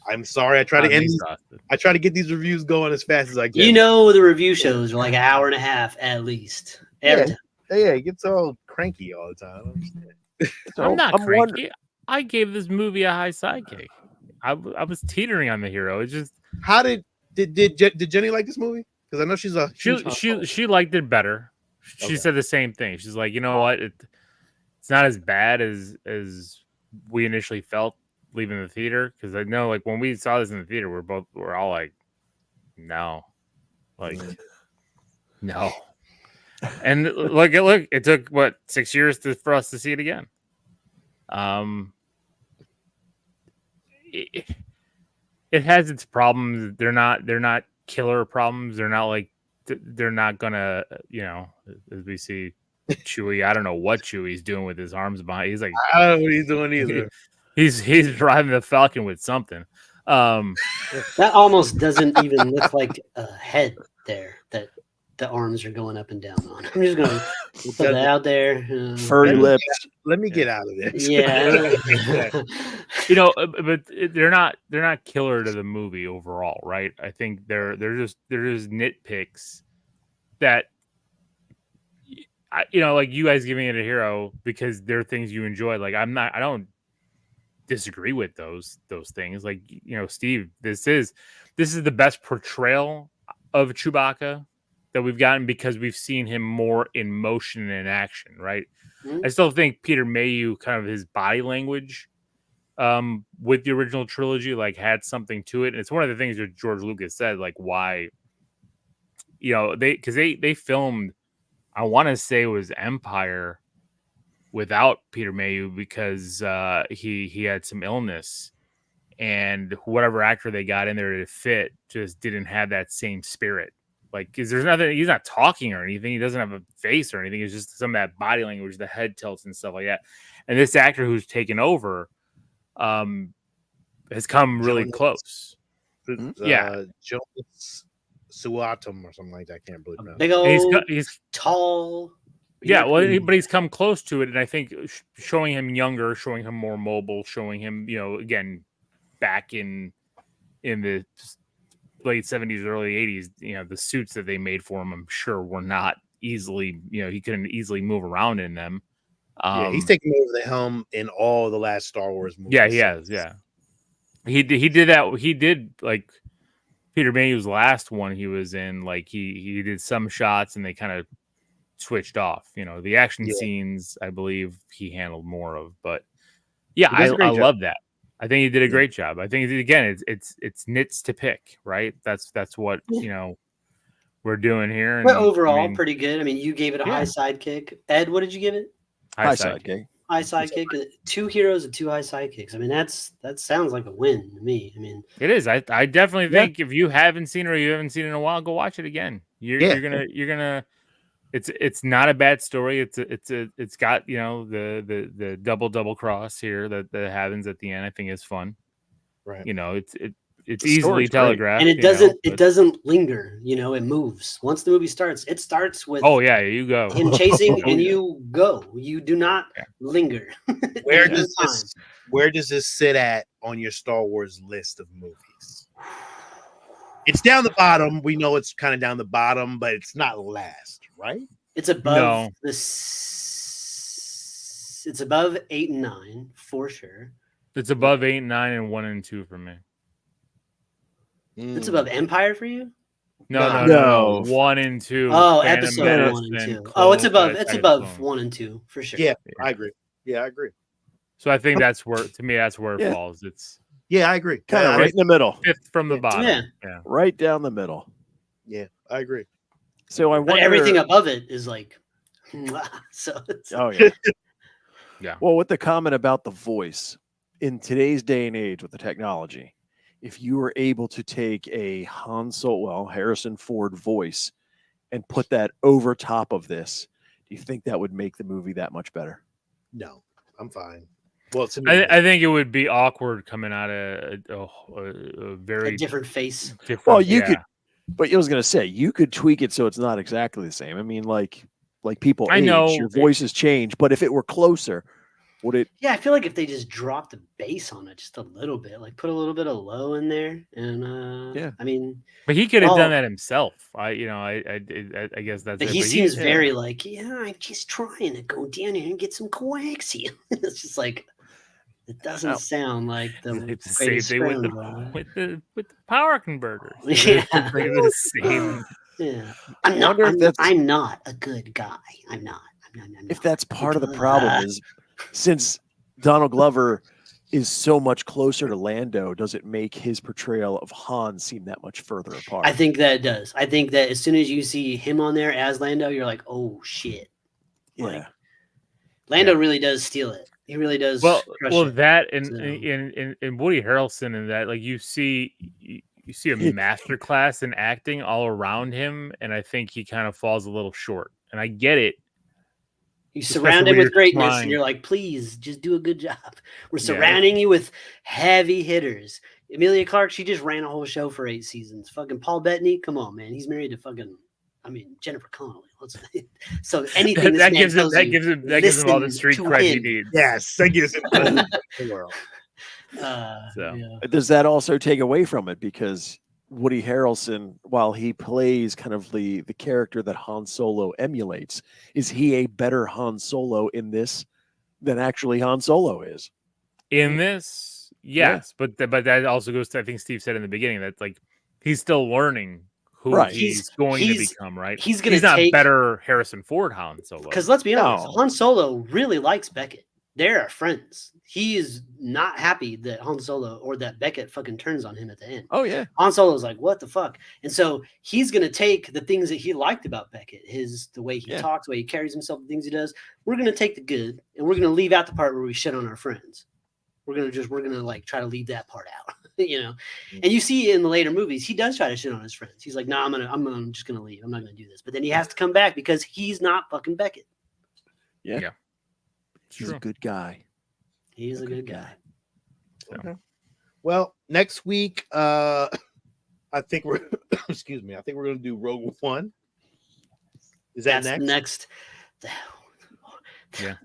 I'm sorry. I try to get these reviews going as fast as I can. You know, the review shows are like an hour and a half at least. Every time. Yeah, he gets all cranky all the time. I'm not I'm cranky. wondering- I gave this movie a high sidekick. I was teetering on the hero. It's just How did Jenny like this movie? Because I know she's a she liked it better. She Okay. said the same thing. She's like, you know what? It's not as bad as we initially felt leaving the theater. Because I know, like, when we saw this in the theater, we're all like, no, like, no. And look, it took what 6 years for us to see it again. It has its problems. They're not killer problems. They're not like they're not gonna, as we see Chewie. I don't know what Chewie's doing with his arms behind. He's like, I don't know what he's doing either. he's driving the Falcon with something. That almost doesn't even look like a head there. That the arms are going up and down on. I'm just gonna put that out there. Furry lips. Let me get out of this. Yeah. You know, but they're not killer to the movie overall, right? I think they're just nitpicks that, you know, like you guys giving it a hero because they're things you enjoy. Like I don't disagree with those things. Like, you know, Steve, this is the best portrayal of Chewbacca that we've gotten because we've seen him more in motion and action, right? Mhm. I still think Peter Mayhew, kind of his body language with the original trilogy, like had something to it. And it's one of the things that George Lucas said, like why, you know, they filmed, I want to say it was Empire without Peter Mayhew because he had some illness, and whatever actor they got in there to fit just didn't have that same spirit. Like, because there's nothing, he's not talking or anything. He doesn't have a face or anything. It's just some of that body language, the head tilts and stuff like that. And this actor who's taken over has come really close. Yeah. Jonas Suatum or something like that. I can't believe that. Big And old, he's tall. yeah, well, but he's come close to it, and I think showing him younger, showing him more mobile, showing him, you know, again, back in the late 70s, early 80s, you know, the suits that they made for him, I'm sure were not easily, you know, he couldn't easily move around in them. Yeah, he's taking over the helm in all the last Star Wars movies. Yeah, he has. Yeah, he did that. He did, like Peter Mayhew's last one he was in. Like he did some shots, and they kind of switched off. You know, the action scenes, I believe he handled more of. But yeah, I love that. I think he did a great job. I think again, it's nits to pick, right? That's what you know we're doing here. And, But overall, pretty good. I mean, you gave it a high Yeah. sidekick. Ed, what did you give it? High sidekick. High sidekick. 2 heroes and 2 high sidekicks. I mean, that sounds like a win to me. I mean, it is. I definitely think if you haven't seen it or you haven't seen it in a while, go watch it again. You're gonna. It's not a bad story. It's got, you know, the double cross here that happens at the end. I think is fun. Right. You know, it's The easily story's great. telegraphed. and it doesn't linger. You know, it moves. Once the movie starts, it starts with you go. him chasing, Oh, and yeah. you go. You do not linger. Where There's does no where does this sit at on your Star Wars list of movies? It's down the bottom. We know it's kind of down the bottom, but it's not last, right? It's above No. this. It's above 8 and 9 for sure. It's above 8, 9, and 1 and 2 for me. It's above Empire for you. No. 1 and 2. Oh, Phantom episode Menace 1 and and 2. Clone- Oh, it's above. It's Attack of above Clones. 1 and 2 for sure. Yeah, I agree. Yeah, I agree. So I think that's where, to me, that's where it Yeah. falls. It's Yeah, I agree. Kind of I- right in the middle. fifth from the bottom. Yeah. Yeah. Right down the middle. Yeah, I agree. So I But wonder everything above it is like. So it's, Oh yeah. Yeah. Well, with the comment about the voice in today's day and age with the technology, if you were able to take a Harrison Ford voice and put that over top of this, do you think that would make the movie that much better? No, I'm fine. Well, to me, I think it would be awkward coming out of a very a different face. different. Well, you yeah. could, but I was going to say you could tweak it so it's not exactly the same. I mean, like people I age, know. your voices change, but if it were closer, would it? Yeah, I feel like if they just dropped the bass on it just a little bit, like put a little bit of low in there, and Yeah. I mean, But he could have done Oh. that himself. I guess that's but it. he But seems very like, I'm just trying to go down here and get some coaxium. It's just like it doesn't Oh. sound like the it's the greatest same thing scrounge. with the power converters. Yeah. It's like the same. Yeah, I wonder if that's- I'm not a good guy. I'm not. If that's part of the problem is since Donald Glover is so much closer to Lando, does it make his portrayal of Han seem that much further apart? I think that it does. I think that as soon as you see him on there as Lando, you're like, oh shit. Like, yeah. Lando really does steal it. He really does. Well, crush it. that and So- in Woody Harrelson and that, like you see a master class in acting all around him, and I think he kind of falls a little short. And I get it. You especially surround him when with you're greatness, trying- and you're like, please, just do a good job. We're Yeah. surrounding you with heavy hitters. Emilia Clarke, she just ran a whole show for 8 seasons. Fucking Paul Bettany, come on, man. He's married to fucking, I I mean, Jennifer Connelly. So anything that gives him all the listen street to cred he him. needs. Yes, that gives him the world. So. Yeah. Does that also take away from it? Because Woody Harrelson, while he plays kind of the character that Han Solo emulates, is he a better Han Solo in this than actually Han Solo is? In this, yes, but that also goes to, I think Steve said in the beginning, that like he's still learning who Right. he's going to become, right? He's gonna not take better Harrison Ford Han Solo. because let's be honest, No. Han Solo really likes Beckett. They're friends. He is not happy that Han Solo or that Beckett fucking turns on him at the end. Oh yeah. Han Solo's like, what the fuck? And so he's gonna take the things that he liked about Beckett, the way he talks, the way he carries himself, the things he does. We're gonna take the good and we're gonna leave out the part where we shit on our friends. We're gonna like try to leave that part out, you know. And you see in the later movies, he does try to shit on his friends. He's like, "No, I'm just gonna leave. I'm not gonna do this." But then he has to come back because he's not fucking Beckett. Yeah. He's a good guy. He's a good guy. Okay. Well, next week, I think we're excuse me. I think we're gonna do Rogue One. Is that That's next? Yeah.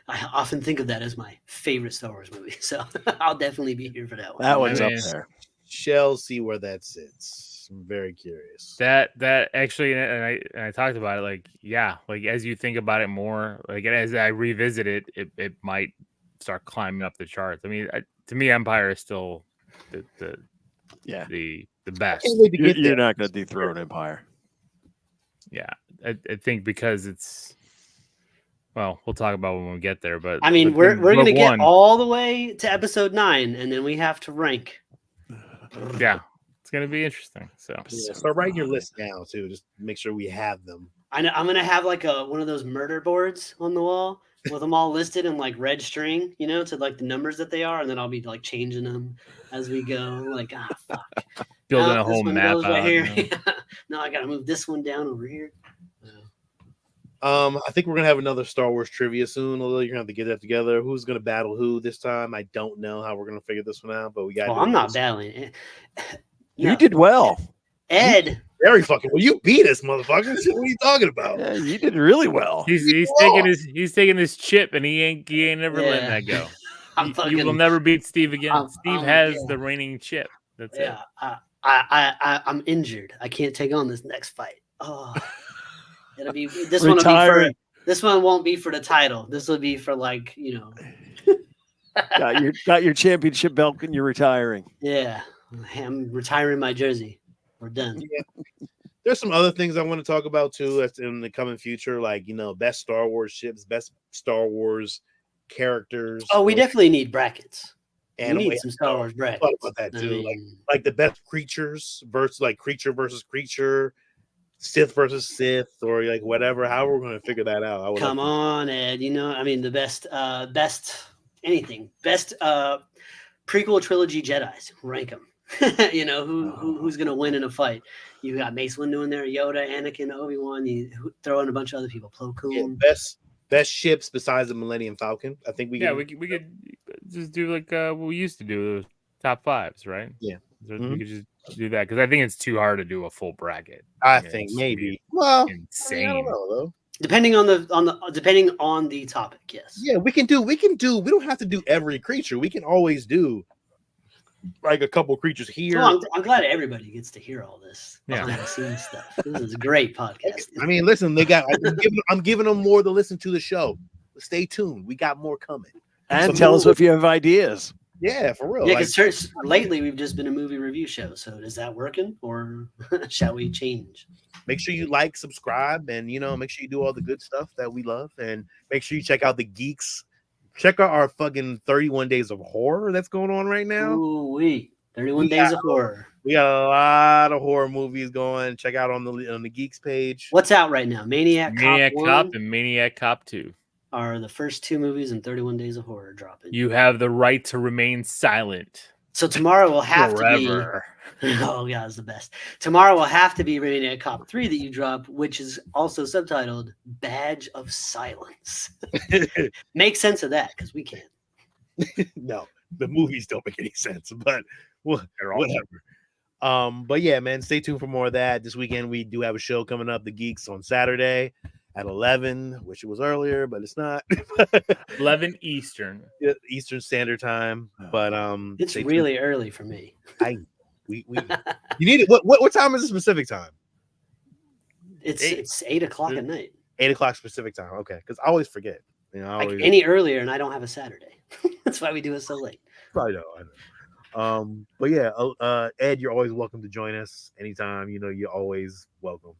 I often think of that as my favorite Star Wars movie, so I'll definitely be here for that one. That one's I up mean, there. Shall see where that sits. I'm very curious. That actually, and I talked about it. Like, yeah, like as you think about it more, like as I revisit it, it might start climbing up the charts. I mean, to me, Empire is still the best. Can't wait to get You're there. not going to dethrone Empire. Yeah, I think because it's. Well, we'll talk about when we get there, but I mean, but we're gonna Rogue get One, all the way to episode 9, and then we have to rank. yeah, it's gonna be interesting. So Yeah, start writing your list now too. Just make sure we have them. I'm gonna have like one of those murder boards on the wall with them all listed in like red string, you know, to like the numbers that they are, and then I'll be like changing them as we go. Like, fuck, building No, a this whole one map goes right out. here. You know? No, I gotta move this one down over here. I think we're gonna have another Star Wars trivia soon. Although you're gonna have to get that together. Who's gonna battle who this time? I don't know how we're gonna figure this one out, but we got. Well, I'm not battling it. You did well. Ed. Very fucking well. You beat us, motherfucker. What are you talking about? Yeah, you did really well. He's taking his chip, and he ain't never letting that go. You will never beat Steve again. Steve has the reigning chip. That's it. I'm injured. I can't take on this next fight. Oh, it'll be this Retiring. this one won't be for the title. This will be for like, you know. got your championship belt and you're retiring. Yeah, I'm retiring my jersey. We're done. Yeah. There's some other things I want to talk about too that's in the coming future, like, you know, best Star Wars ships, best Star Wars characters. Oh, we definitely need brackets. And we need some Star Wars brackets. Thought about that too, like the best creatures versus like creature versus creature, Sith versus Sith, or like whatever. How we're going to figure that out? Come on, Ed. You know, I mean, the best anything, best prequel trilogy Jedi's. Rank them. You know who's gonna win in a fight? You got Mace Windu in there, Yoda, Anakin, Obi-Wan. You throw in a bunch of other people. Plo Koon. Yeah, best ships besides the Millennium Falcon. I think we could just do like what we used to do, top fives, right? Yeah, we could just do that because I think it's too hard to do a full bracket. I think maybe. Well, insane. I don't know though. Depending on the topic, yes. Yeah, we can do. We don't have to do every creature. We can always do like a couple creatures here. Well, I'm glad everybody gets to hear all this behind the scenes stuff. This is a great podcast. I mean, listen, I'm giving them more to listen to the show. Stay tuned. We got more coming. And tell us if you have ideas. Yeah, for real. Yeah, because lately we've just been a movie review show. So is that working, or shall we change? Make sure you like, subscribe, and make sure you do all the good stuff that we love. And make sure you check out the Geeks. Check out our fucking 31 Days of Horror that's going on right now. Ooh, 31 Days of Horror. We got a lot of horror movies going. Check out on the Geeks page. What's out right now? Maniac Cop and Maniac Cop 2 are the first two movies in 31 Days of Horror dropping. You have the right to remain silent. So tomorrow will have forever. To be. Oh, God, it's the best. Tomorrow will have to be Maniac Cop 3 that you drop, which is also subtitled Badge of Silence. Make sense of that, because we can't. No, the movies don't make any sense, but whatever. But yeah, man, stay tuned for more of that. This weekend we do have a show coming up, The Geeks, on Saturday at 11. Wish it was earlier, but it's not. 11 Eastern. Eastern Standard Time. But It's stay tuned. really early for me. We you need it. What time is the specific time? It's 8 o'clock at night. 8 o'clock specific time. Okay, because I always forget. You know, I Like always, any earlier, and I don't have a Saturday. That's why we do it so late. probably don't. I know. But yeah, Ed, you're always welcome to join us anytime. You know, you're always welcome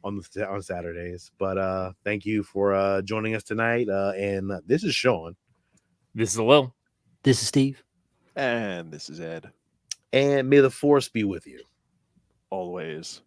on Saturdays. But thank you for joining us tonight. And this is Sean. This is Lil. This is Steve. And this is Ed. And may the force be with you. Always.